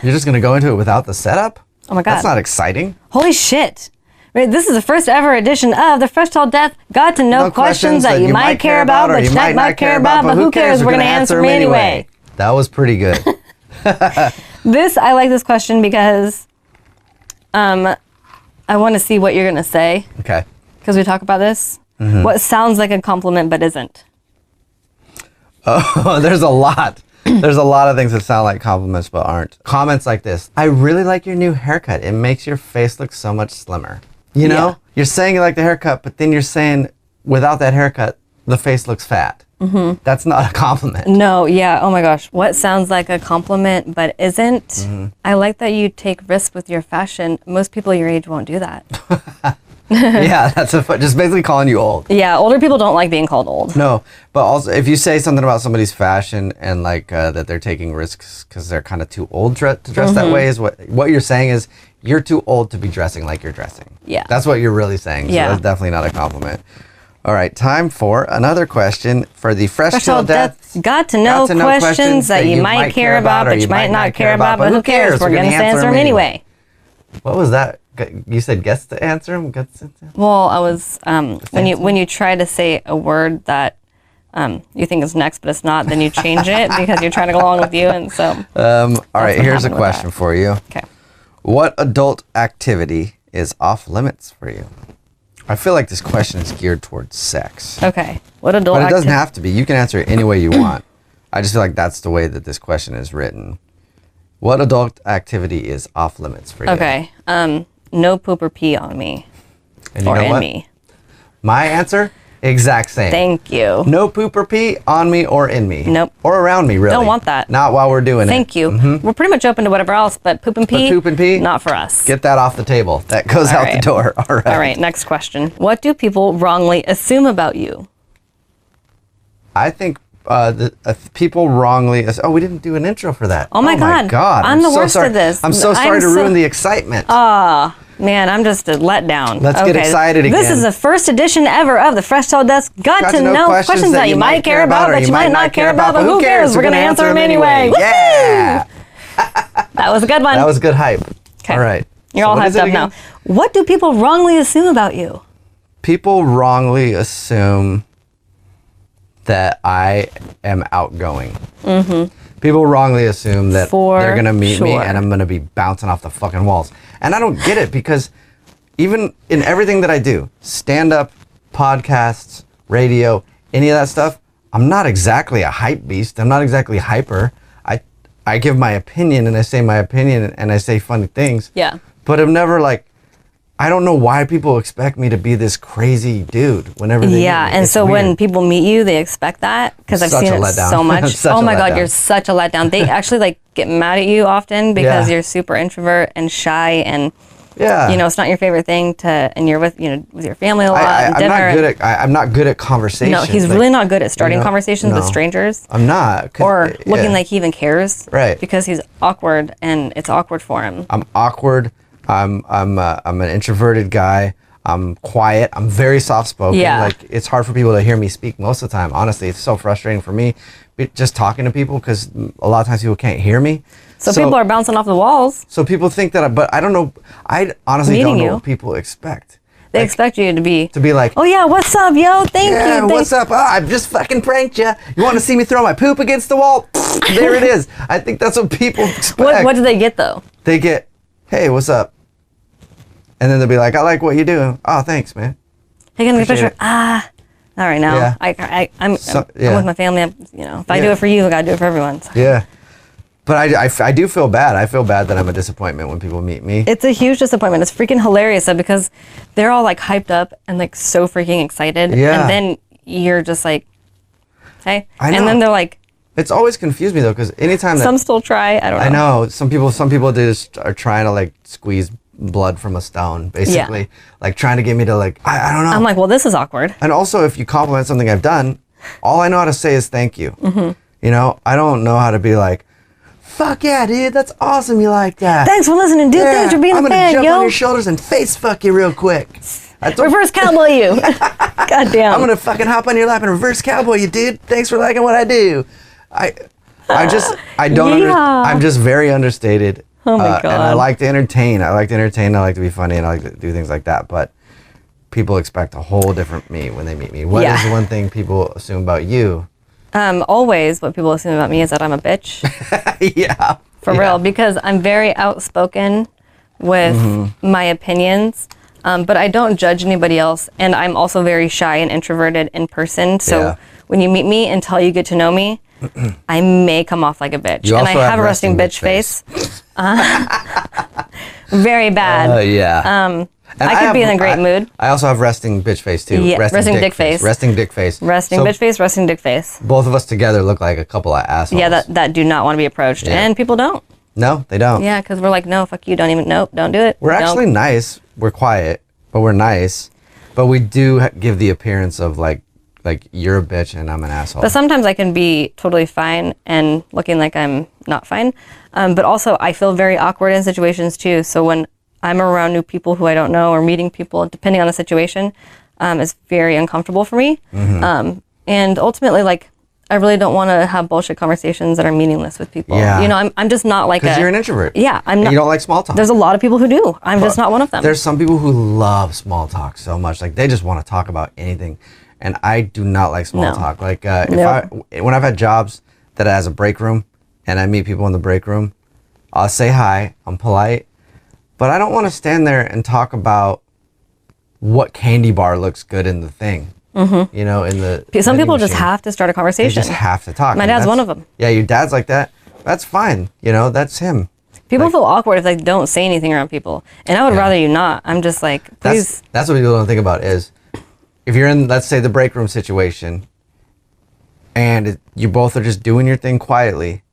Speaker 2: You're just going to go into it without the setup?
Speaker 1: Oh my God.
Speaker 2: That's not exciting.
Speaker 1: Holy shit. Right, this is the first ever edition of the Fresh Till Death Got to Know questions that you might care about, but you might not care about, but who cares? We're going to answer them anyway.
Speaker 2: That was pretty good.
Speaker 1: I like this question because I want to see what you're going to say.
Speaker 2: Okay.
Speaker 1: Because we talk about this. Mm-hmm. What sounds like a compliment but isn't?
Speaker 2: Oh, there's a lot. There's a lot of things that sound like compliments but aren't. Comments like this. I really like your new haircut. It makes your face look so much slimmer. You know? Yeah. You're saying you like the haircut, but then you're saying without that haircut, the face looks fat. Mm-hmm. That's not a compliment.
Speaker 1: No, yeah. Oh my gosh. What sounds like a compliment but isn't? Mm-hmm. I like that you take risks with your fashion. Most people your age won't do that.
Speaker 2: Yeah, that's just basically calling you old.
Speaker 1: Yeah, older people don't like being called old.
Speaker 2: No, but also if you say something about somebody's fashion and like that they're taking risks because they're kind of too old to dress that way, is what you're saying is you're too old to be dressing like you're dressing. Yeah. That's what you're really saying. So that's definitely not a compliment. All right, time for another question for the Fresh Till Death.
Speaker 1: Got to know questions that you might care about, but you might not care about, but who cares? We're going to answer them anyway.
Speaker 2: What was that? You said guess to answer them?
Speaker 1: Well, I was, when you try to say a word that you think is next, but it's not, then you change it because you're trying to go along with you, and so.
Speaker 2: All right, here's a question for you.
Speaker 1: Okay.
Speaker 2: What adult activity is off limits for you? I feel like this question is geared towards sex.
Speaker 1: Okay. What adult
Speaker 2: But it doesn't have to be. You can answer it any way you want. I just feel like that's the way that this question is written. What adult activity is off limits for you?
Speaker 1: Okay. No poop or pee on me.
Speaker 2: And or in me. My answer? Exact same.
Speaker 1: Thank you.
Speaker 2: No poop or pee on me or in me.
Speaker 1: Nope.
Speaker 2: Or around me, really.
Speaker 1: Don't want that.
Speaker 2: Not while we're doing it.
Speaker 1: Thank you. Mm-hmm. We're pretty much open to whatever else, but poop and pee, not for us.
Speaker 2: Get that off the table. That goes out the door. All right.
Speaker 1: All right, next question. What do people wrongly assume about you?
Speaker 2: I think people wrongly... Oh, we didn't do an intro for that.
Speaker 1: Oh my God. I'm the worst at this.
Speaker 2: I'm so sorry to ruin the excitement.
Speaker 1: Man, I'm just a letdown.
Speaker 2: Let's get excited again.
Speaker 1: This is the first edition ever of the Fresh Till Death Got to Know questions that you might care about, but you might not care about, but who cares? We're going to answer them anyway.
Speaker 2: Yeah!
Speaker 1: That was a good one.
Speaker 2: That was good hype.
Speaker 1: Okay.
Speaker 2: All right.
Speaker 1: You're all hyped up now. What do people wrongly assume about you?
Speaker 2: People wrongly assume that I am outgoing. Mm-hmm. People wrongly assume that they're going to meet me and I'm going to be bouncing off the fucking walls. And I don't get it because even in everything that I do, stand-up, podcasts, radio, any of that stuff, I'm not exactly a hype beast. I'm not exactly hyper. I give my opinion and I say my opinion and I say funny things.
Speaker 1: Yeah.
Speaker 2: But I'm never like, I don't know why people expect me to be this crazy dude whenever they meet me.
Speaker 1: And so when people meet you, they expect that because I've seen it so much. Oh my God, you're such a letdown. They actually like get mad at you often because you're super introvert and shy and it's not your favorite thing and you're with your family a lot.
Speaker 2: I'm not good at conversation.
Speaker 1: No, he's really not good at starting conversations with strangers.
Speaker 2: I'm not.
Speaker 1: Or looking like he even cares.
Speaker 2: Right.
Speaker 1: Because he's awkward and it's awkward for him.
Speaker 2: I'm awkward. I'm an introverted guy. I'm quiet. I'm very soft spoken.
Speaker 1: Yeah.
Speaker 2: Like it's hard for people to hear me speak most of the time. Honestly, it's so frustrating for me just talking to people because a lot of times people can't hear me.
Speaker 1: So people are bouncing off the walls.
Speaker 2: So people think that, but I don't know. I honestly don't know what people expect.
Speaker 1: They expect you to be
Speaker 2: like,
Speaker 1: oh yeah, what's up, yo? Thank you.
Speaker 2: Yeah, what's up? Oh, I've just fucking pranked you. You want to see me throw my poop against the wall? There it is. I think that's what people expect.
Speaker 1: What do they get though?
Speaker 2: They get, hey, what's up? And then they'll be like, I like what you do. Oh, thanks, man.
Speaker 1: Hey, can I get a picture? Not right now. Yeah. I'm with my family. If I do it for you, I gotta do it for everyone. So.
Speaker 2: Yeah. But I do feel bad. I feel bad that I'm a disappointment when people meet me.
Speaker 1: It's a huge disappointment. It's freaking hilarious though because they're all like hyped up and like so freaking excited. Yeah. And then you're just like, hey. I know. And then they're like.
Speaker 2: It's always confused me though because anytime
Speaker 1: some still try. I don't know.
Speaker 2: I know. Some people just are trying to like squeeze blood from a stone, basically. Like trying to get me to like, I don't know.
Speaker 1: I'm like, well, this is awkward.
Speaker 2: And also if you compliment something I've done, all I know how to say is thank you. Mm-hmm. I don't know how to be like, fuck yeah, dude, that's awesome you like that.
Speaker 1: Thanks for listening, dude. Thanks for being a fan, yo. I'm
Speaker 2: gonna jump on your shoulders and face fuck you real quick.
Speaker 1: Reverse cowboy you. God damn.
Speaker 2: I'm gonna fucking hop on your lap and reverse cowboy you, dude. Thanks for liking what I do. I don't I'm just very understated.
Speaker 1: Oh my God.
Speaker 2: And I like to entertain. I like to be funny, and I like to do things like that. But people expect a whole different me when they meet me. What is the one thing people assume about you?
Speaker 1: Always what people assume about me is that I'm a bitch.
Speaker 2: Yeah.
Speaker 1: For real, because I'm very outspoken with my opinions, but I don't judge anybody else. And I'm also very shy and introverted in person. So when you meet me until you get to know me, I may come off like a bitch. And I have a resting bitch face. Very bad.
Speaker 2: Yeah.
Speaker 1: I could be in a great mood.
Speaker 2: I also have resting bitch face too.
Speaker 1: Yeah, resting dick face.
Speaker 2: Resting dick face.
Speaker 1: Resting bitch face, resting dick face.
Speaker 2: Both of us together look like a couple of assholes.
Speaker 1: Yeah, that do not want to be approached. Yeah. And people don't.
Speaker 2: No, they don't.
Speaker 1: Yeah, because we're like, no, fuck you, don't do it.
Speaker 2: We're actually nice. We're quiet, but we're nice. But we do give the appearance of like you're a bitch and I'm an asshole.
Speaker 1: But sometimes I can be totally fine and looking like I'm not fine. But also I feel very awkward in situations too. So when I'm around new people who I don't know or meeting people, depending on the situation, it's very uncomfortable for me. Mm-hmm. And ultimately, like, I really don't want to have bullshit conversations that are meaningless with people. Yeah. I'm just not like
Speaker 2: because you're an introvert.
Speaker 1: Yeah, I'm not.
Speaker 2: You don't like small talk.
Speaker 1: There's a lot of people who do. I'm just not one of them.
Speaker 2: There's some people who love small talk so much. Like, they just want to talk about anything. And I do not like small talk. Like, when I've had jobs that has a break room and I meet people in the break room, I'll say hi, I'm polite, but I don't want to stand there and talk about what candy bar looks good in the thing. Mm-hmm.
Speaker 1: Some people just have to start a conversation.
Speaker 2: They just have to talk.
Speaker 1: My dad's one of them.
Speaker 2: Yeah, your dad's like that. That's fine. That's him.
Speaker 1: People feel awkward if they don't say anything around people. And I would rather you not. I'm just like, please.
Speaker 2: That's what people don't think about is, if you're in, let's say, the break room situation, and you both are just doing your thing quietly,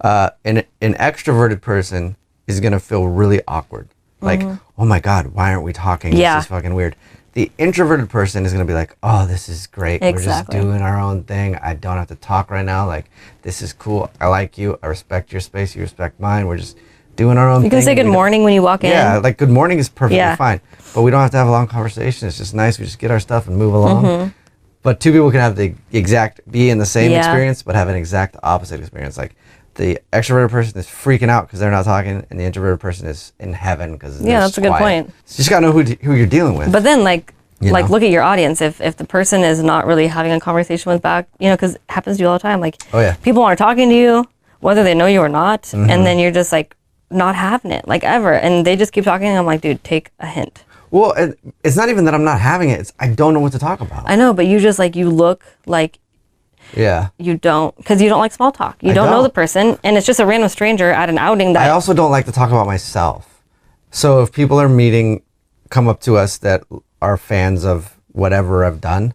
Speaker 2: an extroverted person is going to feel really awkward. Like, oh my God, why aren't we talking?
Speaker 1: Yeah.
Speaker 2: This is fucking weird. The introverted person is going to be like, oh, this is great.
Speaker 1: Exactly.
Speaker 2: We're just doing our own thing. I don't have to talk right now. Like, this is cool. I like you. I respect your space. You respect mine. We're just doing our own thing.
Speaker 1: You can say good morning when you walk in.
Speaker 2: Yeah, like good morning is perfectly fine. But we don't have to have a long conversation. It's just nice. We just get our stuff and move along. But two people can have be in the same experience, but have an exact opposite experience. Like, the extroverted person is freaking out because they're not talking, and the introverted person is in heaven because
Speaker 1: that's a good point.
Speaker 2: So you just gotta know who you're dealing with.
Speaker 1: But then, like
Speaker 2: You know?
Speaker 1: look at your audience. If the person is not really having a conversation with back, because it happens to you all the time. Like,
Speaker 2: Oh, yeah.
Speaker 1: people aren't talking to you, whether they know you or not,
Speaker 2: Mm-hmm.
Speaker 1: and then you're just like not having it, like ever, and they just keep talking. And I'm like, dude, take a hint.
Speaker 2: Well, it's not even that I'm not having it. It's I don't know what to talk about.
Speaker 1: I know, but you just like you look like
Speaker 2: Yeah.
Speaker 1: you don't, because you don't like small talk. You don't know
Speaker 2: don't.
Speaker 1: the person, and it's just a random stranger at an outing that
Speaker 2: I also don't like to talk about myself. So if people are come up to us that are fans of whatever I've done,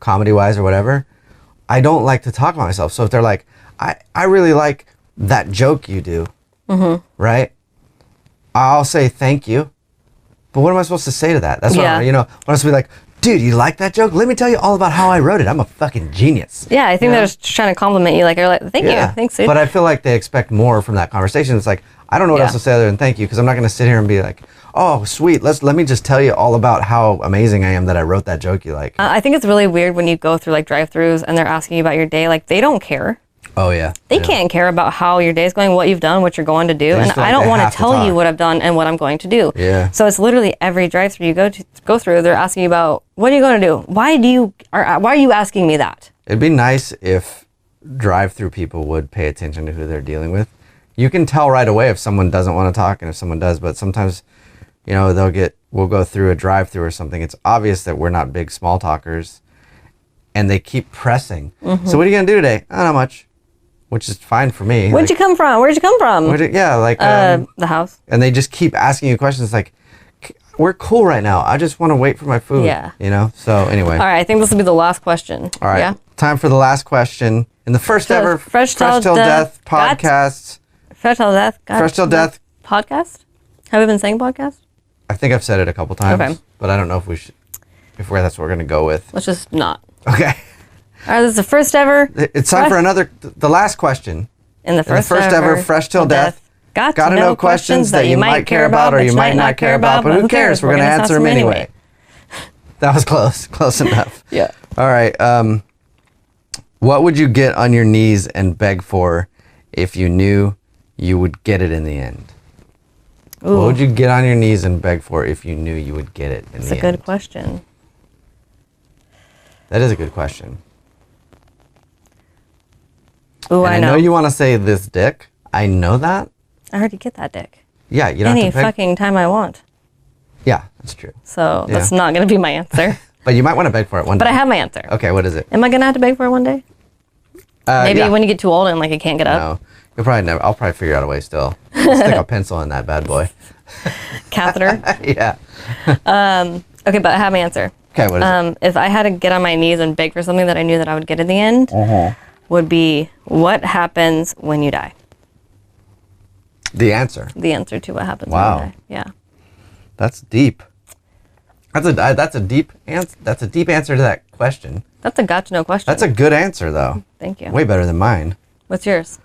Speaker 2: comedy-wise or whatever, I don't like to talk about myself. So if they're like, I really like that joke you do, right? I'll say thank you. But what am I supposed to say to that? That's what
Speaker 1: Yeah.
Speaker 2: I'm supposed to be like, dude, you like that joke? Let me tell you all about how I wrote it. I'm a fucking genius.
Speaker 1: Yeah, I think they're just trying to compliment you. Like, you're like, thank you, thanks, dude.
Speaker 2: But I feel like they expect more from that conversation. It's like, I don't know what
Speaker 1: Yeah.
Speaker 2: else to say other than thank you, because I'm not going to sit here and be like, oh, sweet, let me just tell you all about how amazing I am that I wrote that joke you like.
Speaker 1: I think it's really weird when you go through like drive-throughs and they're asking you about your day. Like, they don't care.
Speaker 2: Oh, yeah.
Speaker 1: They can't care about how your day's going, what you've done, what you're going to do. And
Speaker 2: just feel
Speaker 1: I
Speaker 2: like
Speaker 1: don't
Speaker 2: they
Speaker 1: want
Speaker 2: have
Speaker 1: to
Speaker 2: to
Speaker 1: tell you
Speaker 2: talk.
Speaker 1: what I've done and what I'm going to do.
Speaker 2: Yeah.
Speaker 1: So it's literally every drive-through you go through, they're asking you about, what are you going to do? Why are you asking me that?
Speaker 2: It'd be nice if drive-through people would pay attention to who they're dealing with. You can tell right away if someone doesn't want to talk and if someone does, but sometimes, we'll go through a drive-through or something. It's obvious that we're not big small talkers, and they keep pressing. So what are you going to do today? Oh, not much, which is fine for me.
Speaker 1: Where'd you come from? Where'd you come from?
Speaker 2: The
Speaker 1: house.
Speaker 2: And they just keep asking you questions like, we're cool right now. I just want to wait for my food.
Speaker 1: Yeah.
Speaker 2: So anyway.
Speaker 1: All right, I think this will be the last question.
Speaker 2: All right.
Speaker 1: Yeah?
Speaker 2: Time for the last question. In the first
Speaker 1: So,
Speaker 2: ever
Speaker 1: Fresh Till
Speaker 2: Death
Speaker 1: Death
Speaker 2: podcast.
Speaker 1: Fresh Till Death.
Speaker 2: Fresh Till Death.
Speaker 1: Podcast? Have we been saying podcast?
Speaker 2: I think I've said it a couple times,
Speaker 1: Okay.
Speaker 2: but I don't know if that's what we're going to go with.
Speaker 1: Let's just not.
Speaker 2: Okay.
Speaker 1: All right, this is the first ever.
Speaker 2: It's time for the last question.
Speaker 1: In the first
Speaker 2: ever Fresh Till Death.
Speaker 1: Got
Speaker 2: to know questions that you might care about or you might not care about, but who cares? We're going to answer them anyway. That was close. Close enough.
Speaker 1: Yeah.
Speaker 2: All right. What would you get on your knees and beg for if you knew you would get it in the end?
Speaker 1: Ooh,
Speaker 2: What would you get on your knees and beg for if you knew you would get it in
Speaker 1: that's
Speaker 2: the
Speaker 1: a
Speaker 2: end?
Speaker 1: good question.
Speaker 2: That is a good question.
Speaker 1: Ooh,
Speaker 2: And
Speaker 1: I know.
Speaker 2: I know you want to say this dick. I know that.
Speaker 1: I already get that dick.
Speaker 2: Yeah, you don't
Speaker 1: Any
Speaker 2: have to beg.
Speaker 1: fucking time I want.
Speaker 2: Yeah, that's true.
Speaker 1: So
Speaker 2: Yeah.
Speaker 1: that's not going to be my answer.
Speaker 2: But you might want to beg for it one day.
Speaker 1: But I have my answer.
Speaker 2: Okay, what is it?
Speaker 1: Am I going to have to beg for it one day? Maybe
Speaker 2: yeah.
Speaker 1: when you get too old and like you can't get up.
Speaker 2: No, you'll probably never. I'll probably figure out a way still. I'll stick a pencil in that bad boy.
Speaker 1: Catheter.
Speaker 2: Yeah.
Speaker 1: Okay, but I have my answer.
Speaker 2: Okay, what is it?
Speaker 1: If I had to get on my knees and beg for something that I knew that I would get in the end, would be what happens when you die.
Speaker 2: The answer.
Speaker 1: The answer to what happens
Speaker 2: Wow.
Speaker 1: when you die. Yeah.
Speaker 2: That's deep. That's a deep answer. That's a deep answer to that question.
Speaker 1: That's a got to know question.
Speaker 2: That's a good answer though.
Speaker 1: Thank you.
Speaker 2: Way better than mine.
Speaker 1: What's yours?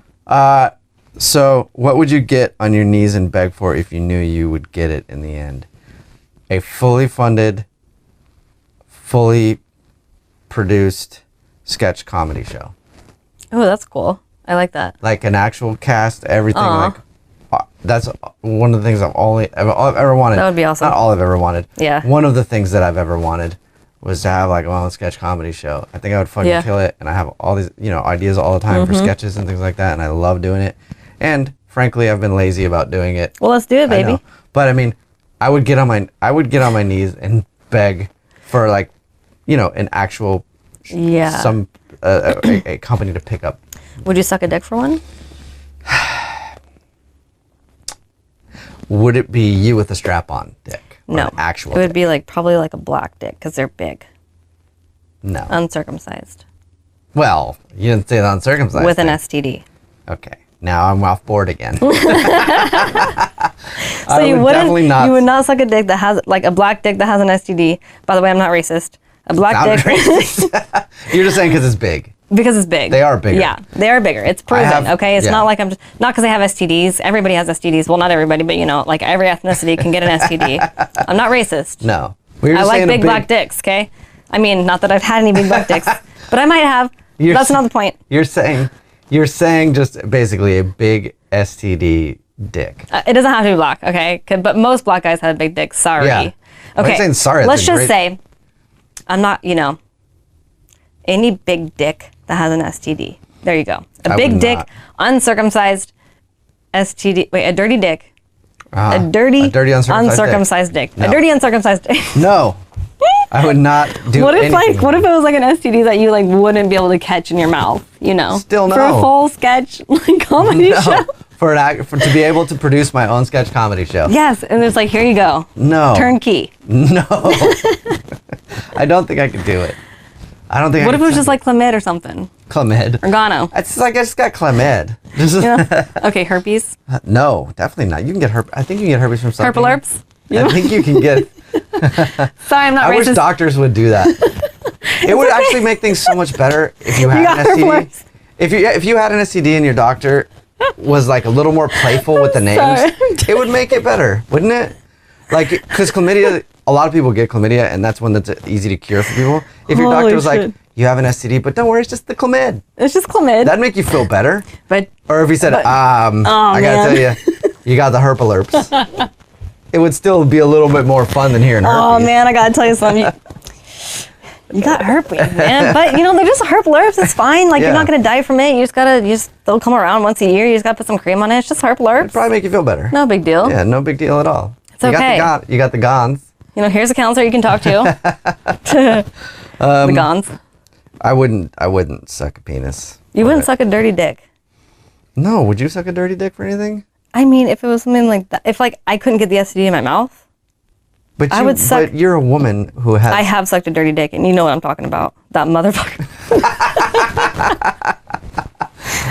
Speaker 2: So what would you get on your knees and beg for if you knew you would get it in the end? A fully funded, fully produced sketch comedy show.
Speaker 1: Oh, that's cool. I like that.
Speaker 2: Like an actual cast, everything.
Speaker 1: Aw.
Speaker 2: Like that's one of the things I've ever wanted.
Speaker 1: That would be awesome.
Speaker 2: Not all I've ever wanted.
Speaker 1: Yeah.
Speaker 2: One of the things that I've ever wanted was to have like a well sketch comedy show. I think I would fucking
Speaker 1: Yeah.
Speaker 2: kill it, and I have all these ideas all the time for sketches and things like that, and I love doing it. And frankly, I've been lazy about doing it.
Speaker 1: Well, let's do it,
Speaker 2: I
Speaker 1: baby.
Speaker 2: know. But I mean, I would get on my knees and beg for like, an actual
Speaker 1: Yeah.
Speaker 2: a company to pick up.
Speaker 1: Would you suck a dick for one?
Speaker 2: Would it be you with a strap-on dick? Or
Speaker 1: No.
Speaker 2: an actual
Speaker 1: It would
Speaker 2: dick?
Speaker 1: be like probably like a black dick because they're big,
Speaker 2: No.
Speaker 1: uncircumcised,
Speaker 2: Well, you didn't say the uncircumcised
Speaker 1: with an
Speaker 2: thing.
Speaker 1: STD.
Speaker 2: Okay. Now I'm off board again.
Speaker 1: So you
Speaker 2: definitely not.
Speaker 1: You would not suck a dick that has like a black dick that has an STD. By the way, I'm not racist. A black
Speaker 2: Sounded
Speaker 1: dick
Speaker 2: racist. You're just saying because it's big.
Speaker 1: because it's big.
Speaker 2: They are bigger.
Speaker 1: Yeah, they are bigger. It's proven.
Speaker 2: have-
Speaker 1: Okay, it's
Speaker 2: yeah.
Speaker 1: not like I'm just not because they have STDs. Everybody has STDs. Well, not everybody, but like every ethnicity can get an STD. I'm not racist.
Speaker 2: No. We were
Speaker 1: I
Speaker 2: just
Speaker 1: like
Speaker 2: saying a
Speaker 1: big black dicks. Okay, I mean not that I've had any big black dicks, but I might have.
Speaker 2: You're
Speaker 1: That's
Speaker 2: s-
Speaker 1: not the point.
Speaker 2: You're saying You're saying just basically a big STD dick.
Speaker 1: It doesn't have to be black, okay? But most black guys have a big dick. Sorry.
Speaker 2: Yeah.
Speaker 1: Okay.
Speaker 2: Why are you saying sorry?
Speaker 1: Let's just say, I'm not, any big dick that has an STD. There you go. A big dick, uncircumcised STD. Wait, a dirty dick. A dirty uncircumcised dick.
Speaker 2: No.
Speaker 1: A dirty uncircumcised dick.
Speaker 2: No. I would not do
Speaker 1: What if
Speaker 2: anything.
Speaker 1: what if it was like an STD that you like wouldn't be able to catch in your mouth,
Speaker 2: Still no.
Speaker 1: For a full sketch comedy show?
Speaker 2: To be able to produce my own sketch comedy show.
Speaker 1: Yes, and it's like, here you go.
Speaker 2: No.
Speaker 1: Turnkey.
Speaker 2: No. I don't think I could do it. I don't think
Speaker 1: What if it was just like chlamyd or something?
Speaker 2: Chlamyd.
Speaker 1: Or gono?
Speaker 2: It's like I just got chlamyd.
Speaker 1: Okay, herpes.
Speaker 2: No, definitely not. You can get herpes. I think you can get herpes from something.
Speaker 1: Herpelurps?
Speaker 2: I think you can get.
Speaker 1: Sorry, I'm not
Speaker 2: I
Speaker 1: racist.
Speaker 2: wish doctors would do that. It would actually make things so much better if you had an STD.
Speaker 1: herpelurps.
Speaker 2: If you had an STD and your doctor was like a little more playful with the names,
Speaker 1: Sorry.
Speaker 2: it would make it better, wouldn't it? Like, because chlamydia, a lot of people get chlamydia, and that's one that's easy to cure for people. If your doctor was like, you have an STD, but don't worry, it's just the chlamyd.
Speaker 1: It's just chlamyd.
Speaker 2: That'd make you feel better.
Speaker 1: But
Speaker 2: Or if he said, I gotta tell you, you got the herpelurps. It would still be a little bit more fun than hearing herpes.
Speaker 1: oh man, I gotta tell you something. You got herpes, man. But they're just herpelurps. It's fine. Like you're not gonna die from it. They'll come around once a year. You just gotta put some cream on it. It's just herpelurps.
Speaker 2: It'd probably make you feel better.
Speaker 1: No big deal.
Speaker 2: Yeah, no big deal at all.
Speaker 1: It's okay.
Speaker 2: You got the gons.
Speaker 1: Here's a counselor you can talk to. The gons.
Speaker 2: I wouldn't suck a penis.
Speaker 1: You wouldn't suck a dirty dick.
Speaker 2: No, would you suck a dirty dick for anything?
Speaker 1: I mean, if it was something like that, if like I couldn't get the STD in my mouth,
Speaker 2: But
Speaker 1: I would suck.
Speaker 2: But you're a woman who has.
Speaker 1: I have sucked a dirty dick, and you know what I'm talking about. That motherfucker.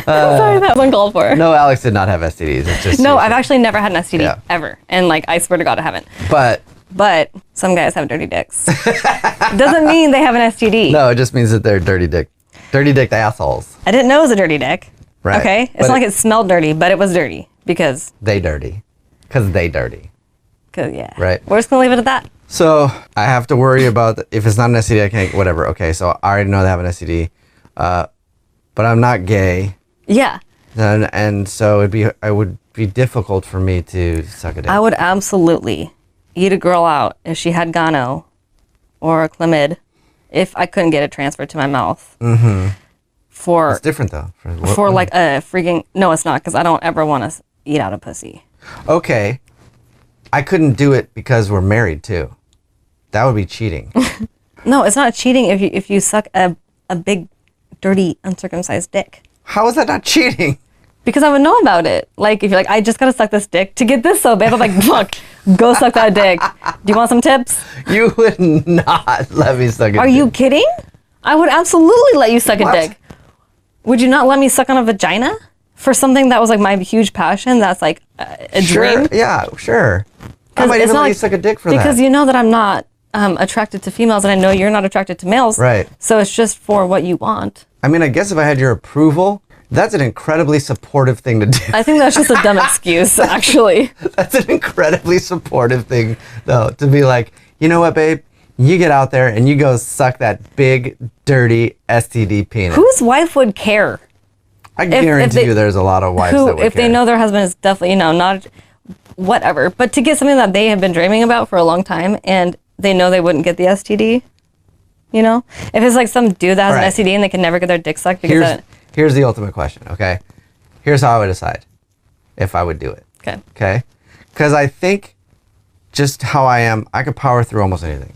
Speaker 1: Sorry, that was uncalled for.
Speaker 2: No, Alex did not have STDs. It's just
Speaker 1: No, I've actually never had an STD
Speaker 2: Yeah.
Speaker 1: ever, and like I swear to God, I haven't.
Speaker 2: But
Speaker 1: Some guys have dirty dicks. Doesn't mean they have an STD.
Speaker 2: no, it just means that they're dirty dick assholes.
Speaker 1: I didn't know it was a dirty dick.
Speaker 2: Right.
Speaker 1: Okay, it's
Speaker 2: But
Speaker 1: not like it smelled dirty, but it was dirty because
Speaker 2: they dirty.
Speaker 1: yeah.
Speaker 2: Right.
Speaker 1: We're just gonna leave it at that.
Speaker 2: So I have to worry about if it's not an STD, I can't, whatever. Okay, so I already know they have an STD, but I'm not gay,
Speaker 1: Yeah.
Speaker 2: and so it would be difficult for me to suck a dick.
Speaker 1: I would absolutely eat a girl out if she had gono or a chlamyd if I couldn't get it transferred to my mouth. Mm-hmm.
Speaker 2: It's different though.
Speaker 1: For like a freaking no, it's not because I don't ever want to eat out a pussy.
Speaker 2: Okay, I couldn't do it because we're married too. That would be cheating.
Speaker 1: No, it's not cheating if you suck a big, dirty, uncircumcised dick.
Speaker 2: How is that not cheating?
Speaker 1: Because I would know about it. Like, if you're like, I just gotta suck this dick to get this so bad, I'm like, fuck, go suck that dick. Do you want some tips?
Speaker 2: You would not let me suck a dick.
Speaker 1: Are you kidding? I would absolutely let you suck
Speaker 2: What?
Speaker 1: a dick. Would you not let me suck on a vagina? For something that was like my huge passion, that's like a
Speaker 2: Sure,
Speaker 1: dream?
Speaker 2: yeah, sure. I
Speaker 1: 'Cause
Speaker 2: might
Speaker 1: it's
Speaker 2: even
Speaker 1: not
Speaker 2: let you
Speaker 1: like-
Speaker 2: suck a dick for
Speaker 1: Because
Speaker 2: that.
Speaker 1: you know that I'm not attracted to females, and I know you're not attracted to males.
Speaker 2: Right.
Speaker 1: So it's just for what you want.
Speaker 2: I mean, I guess if I had your approval, that's an incredibly supportive thing to do.
Speaker 1: I think that's just a dumb excuse, actually.
Speaker 2: That's an incredibly supportive thing, though, to be like, you know what, babe? You get out there and you go suck that big, dirty STD penis.
Speaker 1: Whose wife would care?
Speaker 2: I guarantee you there's a lot of wives that would
Speaker 1: If they
Speaker 2: care.
Speaker 1: know their husband is definitely, not whatever, but to get something that they have been dreaming about for a long time and they know they wouldn't get the STD, If it's like some dude that has
Speaker 2: Right.
Speaker 1: an STD and they can never get their dick sucked because
Speaker 2: Here's the ultimate question, okay? Here's how I would decide if I would do it,
Speaker 1: okay.
Speaker 2: okay? Because I think just how I am, I could power through almost anything.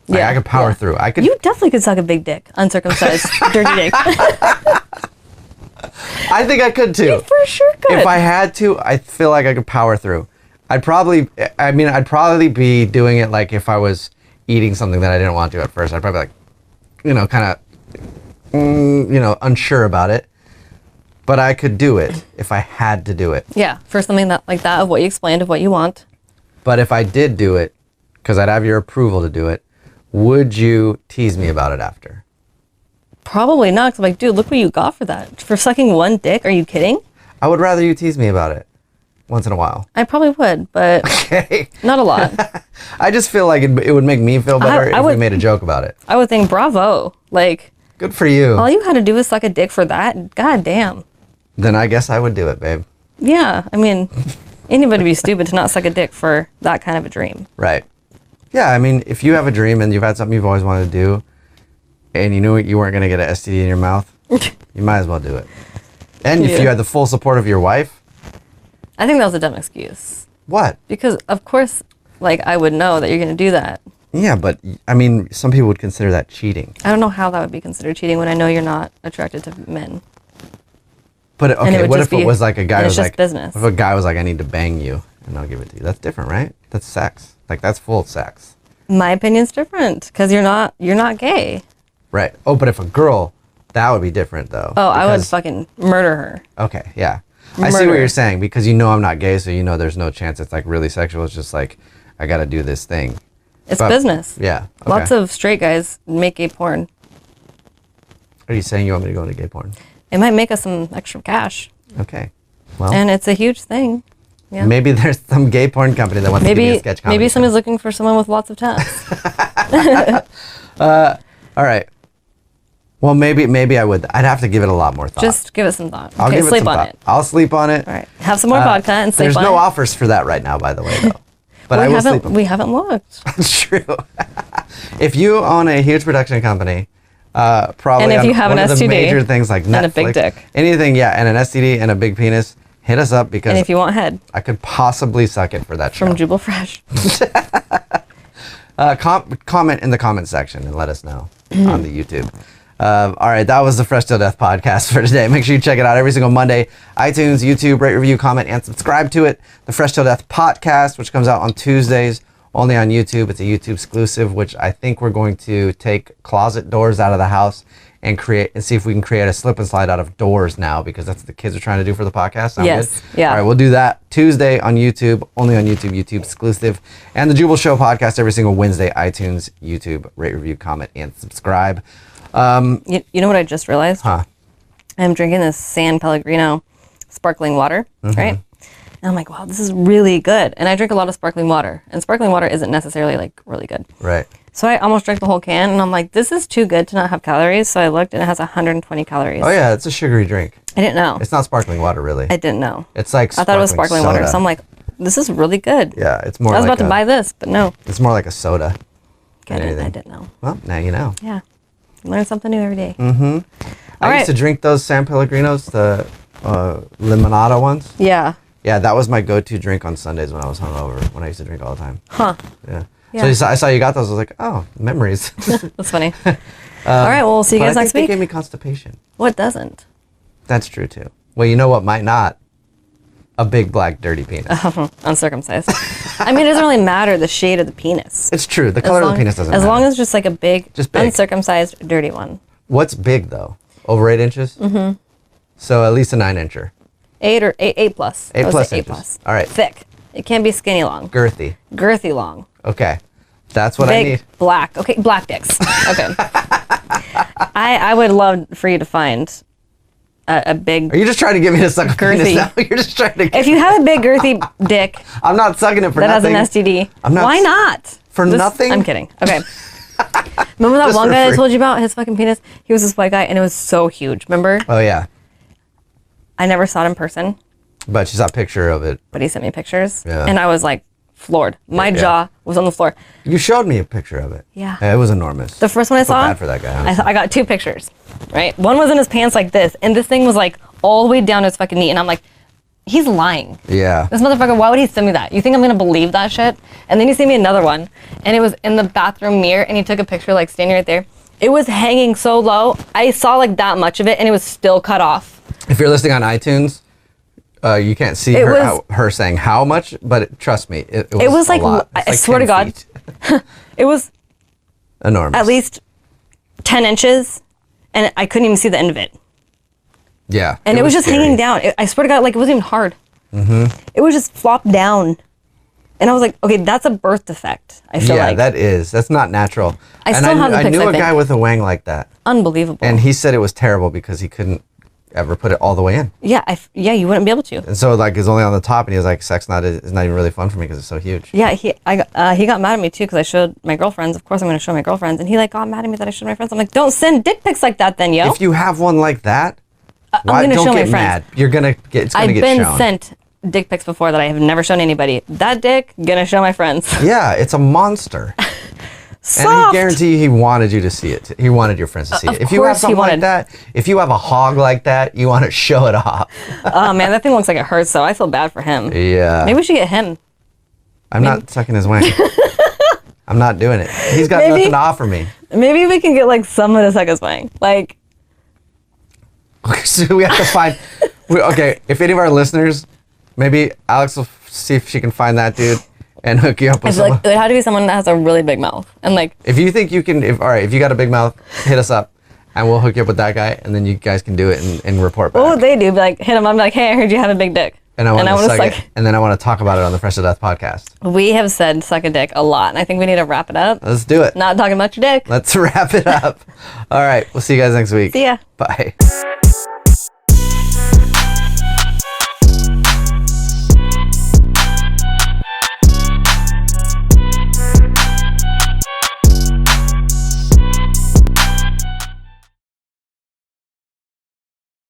Speaker 2: Like, I could power through. I could.
Speaker 1: You definitely could suck a big dick, uncircumcised, dirty dick.
Speaker 2: I think I could too.
Speaker 1: You for sure could.
Speaker 2: If I had to, I feel like I could power through. I'd probably be doing it like if I was eating something that I didn't want to at first. I'd probably kind of, unsure about it. But I could do it if I had to do it.
Speaker 1: Yeah, for something that like that of what you explained of what you want.
Speaker 2: But if I did do it, because I'd have your approval to do it, would you tease me about it after?
Speaker 1: Probably not, because I'm like, dude, look what you got for that. For sucking one dick, are you kidding?
Speaker 2: I would rather you tease me about it once in a while.
Speaker 1: I probably would, but
Speaker 2: Okay.
Speaker 1: not a lot.
Speaker 2: I just feel like it would make me feel better if we
Speaker 1: would-
Speaker 2: made a joke about it.
Speaker 1: I would think, bravo. Like,
Speaker 2: Good for you.
Speaker 1: all you had to do was suck a dick for that. God damn.
Speaker 2: Then I guess I would do it, babe.
Speaker 1: Yeah, I mean, anybody would be stupid to not suck a dick for that kind of a dream.
Speaker 2: Right. Yeah, I mean, if you have a dream and you've had something you've always wanted to do, and you knew you weren't going to get an STD in your mouth, you might as well do it. And if you had the full support of your wife.
Speaker 1: I think that was a dumb excuse.
Speaker 2: What?
Speaker 1: Because, of course, like, I would know that you're going to do that.
Speaker 2: Yeah, but, I mean, some people would consider that cheating.
Speaker 1: I don't know how that would be considered cheating when I know you're not attracted to men.
Speaker 2: But, okay, what if it was like a guy
Speaker 1: was like,
Speaker 2: business. If a guy was like, I need to bang you, and I'll give it to you. That's different, right? That's sex. Like, that's full sex.
Speaker 1: My opinion's different, because you're not gay.
Speaker 2: Right. Oh, but if a girl, that would be different, though.
Speaker 1: Oh, I would fucking murder her.
Speaker 2: Okay, yeah. I see what you're saying, because you know I'm not gay, so you know there's no chance it's like really sexual. It's just like, I gotta do this thing.
Speaker 1: It's business.
Speaker 2: Yeah. Okay.
Speaker 1: Lots of straight guys make gay porn.
Speaker 2: Are you saying you want me to go into gay porn?
Speaker 1: It might make us some extra cash.
Speaker 2: Okay. Well.
Speaker 1: And it's a huge thing. Yeah.
Speaker 2: Maybe there's some gay porn company that wants to give me a sketch comedy.
Speaker 1: Maybe somebody's looking for someone with lots of tats.
Speaker 2: All right. Well, maybe I would. I'd have to give it a lot more thought.
Speaker 1: Just give it some thought.
Speaker 2: I'll
Speaker 1: okay,
Speaker 2: give it
Speaker 1: sleep
Speaker 2: some
Speaker 1: on
Speaker 2: thought.
Speaker 1: it.
Speaker 2: I'll sleep on it.
Speaker 1: All right. Have some more vodka and sleep on it.
Speaker 2: There's no offers for that right now, by the way, though. But I will sleep on it.
Speaker 1: We haven't looked.
Speaker 2: True. If you own a huge production company, probably
Speaker 1: and if you have
Speaker 2: one
Speaker 1: an
Speaker 2: of the
Speaker 1: STD
Speaker 2: major things like Netflix,
Speaker 1: and a big dick,
Speaker 2: anything, yeah, and an STD and a big penis, hit us up because
Speaker 1: and if you want head,
Speaker 2: I could possibly suck it for that show.
Speaker 1: From Jubal Fresh.
Speaker 2: Comment in the comment section and let us know on the YouTube. All right, that was the Fresh Till Death podcast for today. Make sure you check it out every single Monday. iTunes, YouTube, rate, review, comment, and subscribe to it. The Fresh Till Death podcast, which comes out on Tuesdays, only on YouTube. It's a YouTube exclusive, which I think we're going to take closet doors out of the house and see if we can create a slip and slide out of doors now, because that's what the kids are trying to do for the podcast. Sound
Speaker 1: yes.
Speaker 2: Good?
Speaker 1: Yeah.
Speaker 2: All right, we'll do that Tuesday on YouTube, only on YouTube, YouTube exclusive. And the Jubal Show podcast every single Wednesday, iTunes, YouTube, rate, review, comment, and subscribe.
Speaker 1: You know what I just realized?
Speaker 2: Huh?
Speaker 1: I'm drinking this San Pellegrino sparkling water, right? And I'm like, wow, this is really good. And I drink a lot of sparkling water, and sparkling water isn't necessarily like really good.
Speaker 2: Right.
Speaker 1: So I almost drank the whole can, and I'm like, this is too good to not have calories. So I looked, and it has 120 calories.
Speaker 2: Oh yeah, it's a sugary drink.
Speaker 1: I didn't know.
Speaker 2: It's not sparkling water, really.
Speaker 1: I didn't know.
Speaker 2: It's like
Speaker 1: I thought it was sparkling water. So I'm like, this is really good.
Speaker 2: Yeah, it's more.
Speaker 1: I was about to buy this, but no.
Speaker 2: It's more like a soda.
Speaker 1: I didn't know.
Speaker 2: Well, now you know.
Speaker 1: Yeah, learn something new every day.
Speaker 2: I used to drink those San Pellegrinos, the limonada ones.
Speaker 1: Yeah.
Speaker 2: Yeah, that was my go-to drink on Sundays when I was hungover. When I used to drink all the time.
Speaker 1: Huh.
Speaker 2: Yeah.
Speaker 1: Yeah.
Speaker 2: So I saw you got those. I was like, oh, memories.
Speaker 1: That's funny. All right, well, we'll see you guys next
Speaker 2: They
Speaker 1: week.
Speaker 2: gave me constipation.
Speaker 1: What doesn't?
Speaker 2: That's true too. Well, you know what might not? A big black dirty penis.
Speaker 1: Uncircumcised. I mean, it doesn't really matter the shade of the penis.
Speaker 2: It's true. The color of the penis doesn't matter.
Speaker 1: As long as just like a big,
Speaker 2: Just big.
Speaker 1: uncircumcised, dirty one.
Speaker 2: What's big though? Over 8 inches? Mm-hmm. So at least a 9-incher.
Speaker 1: 8 plus.
Speaker 2: 8 plus
Speaker 1: 8
Speaker 2: inches.
Speaker 1: plus.
Speaker 2: All right.
Speaker 1: Thick. It can't be skinny long.
Speaker 2: Girthy.
Speaker 1: Girthy long.
Speaker 2: Okay. That's what I
Speaker 1: Big,
Speaker 2: need.
Speaker 1: black. Okay, black dicks. Okay. I would love for you to find a big.
Speaker 2: Are you just trying to get me to suck a penis now? You're just trying to.
Speaker 1: If you have a big girthy dick
Speaker 2: I'm not sucking it for
Speaker 1: that
Speaker 2: nothing.
Speaker 1: has an STD,
Speaker 2: I'm not
Speaker 1: why not?
Speaker 2: For nothing?
Speaker 1: I'm kidding. Okay. Remember that
Speaker 2: Just
Speaker 1: one
Speaker 2: for
Speaker 1: guy I
Speaker 2: free.
Speaker 1: told you about? His fucking penis? He was this white guy, and it was so huge. Remember?
Speaker 2: Oh yeah.
Speaker 1: I never saw it in person,
Speaker 2: But she saw a picture of it.
Speaker 1: but he sent me pictures,
Speaker 2: Yeah.
Speaker 1: and I was like floored. My
Speaker 2: Yeah.
Speaker 1: jaw was on the floor.
Speaker 2: You showed me a picture of it.
Speaker 1: Yeah.
Speaker 2: It was enormous.
Speaker 1: The first one I
Speaker 2: Feel
Speaker 1: saw,
Speaker 2: bad for that guy, honestly.
Speaker 1: I got 2 pictures, right? One was in his pants like this, and this thing was like all the way down to his fucking knee, and I'm like, he's lying.
Speaker 2: Yeah.
Speaker 1: This motherfucker, why would he send me that? You think I'm gonna believe that shit? And then he sent me another one, and it was in the bathroom mirror, and he took a picture like standing right there. It was hanging so low, I saw like that much of it, and it was still cut off.
Speaker 2: If you're listening on iTunes, you can't see her saying how much, but trust me, it was
Speaker 1: like,
Speaker 2: a lot.
Speaker 1: I
Speaker 2: It's
Speaker 1: swear to
Speaker 2: 10
Speaker 1: God,
Speaker 2: feet.
Speaker 1: it was
Speaker 2: Enormous.
Speaker 1: at least 10 inches, and I couldn't even see the end of it.
Speaker 2: Yeah.
Speaker 1: And it was just
Speaker 2: scary.
Speaker 1: hanging down. I swear to God, like it wasn't even hard. It was just flopped down. And I was like, okay, that's a birth defect, I feel like.
Speaker 2: Yeah, that's not natural.
Speaker 1: I still have the
Speaker 2: I
Speaker 1: pics,
Speaker 2: knew
Speaker 1: I
Speaker 2: a guy
Speaker 1: think.
Speaker 2: with a wang like that.
Speaker 1: Unbelievable.
Speaker 2: And he said it was terrible because he couldn't ever put it all the way in.
Speaker 1: yeah, you wouldn't be able to.
Speaker 2: And so like it's only on the top, and he was like, sex is not even really fun for me because it's so huge.
Speaker 1: Yeah, he got mad at me too because I showed my girlfriends. Of course, I'm going to show my girlfriends, and he like got mad at me that I showed my friends. I'm like, don't send dick pics like that, then, yo.
Speaker 2: If you have one like that, Why?
Speaker 1: I'm gonna
Speaker 2: Don't
Speaker 1: show my
Speaker 2: get
Speaker 1: friends.
Speaker 2: mad. You're gonna get. It's gonna
Speaker 1: I've
Speaker 2: get
Speaker 1: been
Speaker 2: shown.
Speaker 1: sent dick pics before that I have never shown anybody. That dick, gonna show my friends.
Speaker 2: Yeah, it's a monster. And
Speaker 1: Soft.
Speaker 2: he guarantee he wanted you to see it. He wanted your friends to see it. If you have
Speaker 1: course he
Speaker 2: something like
Speaker 1: wanted.
Speaker 2: that, if you have a hog like that, you want to show it off.
Speaker 1: Oh man, that thing looks like it hurts, so I feel bad for him.
Speaker 2: Yeah.
Speaker 1: Maybe we should get him.
Speaker 2: I'm not sucking his wing. I'm not doing it. He's got
Speaker 1: Maybe-
Speaker 2: nothing to offer me.
Speaker 1: Maybe we can get like someone to suck his wing. Like,
Speaker 2: So we have to find. Okay, if any of our listeners, maybe Alex will see if she can find that dude and hook you up
Speaker 1: I
Speaker 2: with
Speaker 1: feel
Speaker 2: someone.
Speaker 1: like it would have to be someone that has a really big mouth. And like,
Speaker 2: If you think you can, if you got a big mouth, hit us up, and we'll hook you up with that guy, and then you guys can do it and report back.
Speaker 1: what would they do? Be like, hit him. I'm like, hey, I heard you have a big dick.
Speaker 2: And I want to
Speaker 1: wanna
Speaker 2: suck it, and then I want to talk about it on the Fresh to Death podcast.
Speaker 1: We have said suck a dick a lot, and I think we need to wrap it up.
Speaker 2: Let's do it.
Speaker 1: Not talking about your dick.
Speaker 2: Let's wrap it up. All right, we'll see you guys next week.
Speaker 1: See ya.
Speaker 2: Bye.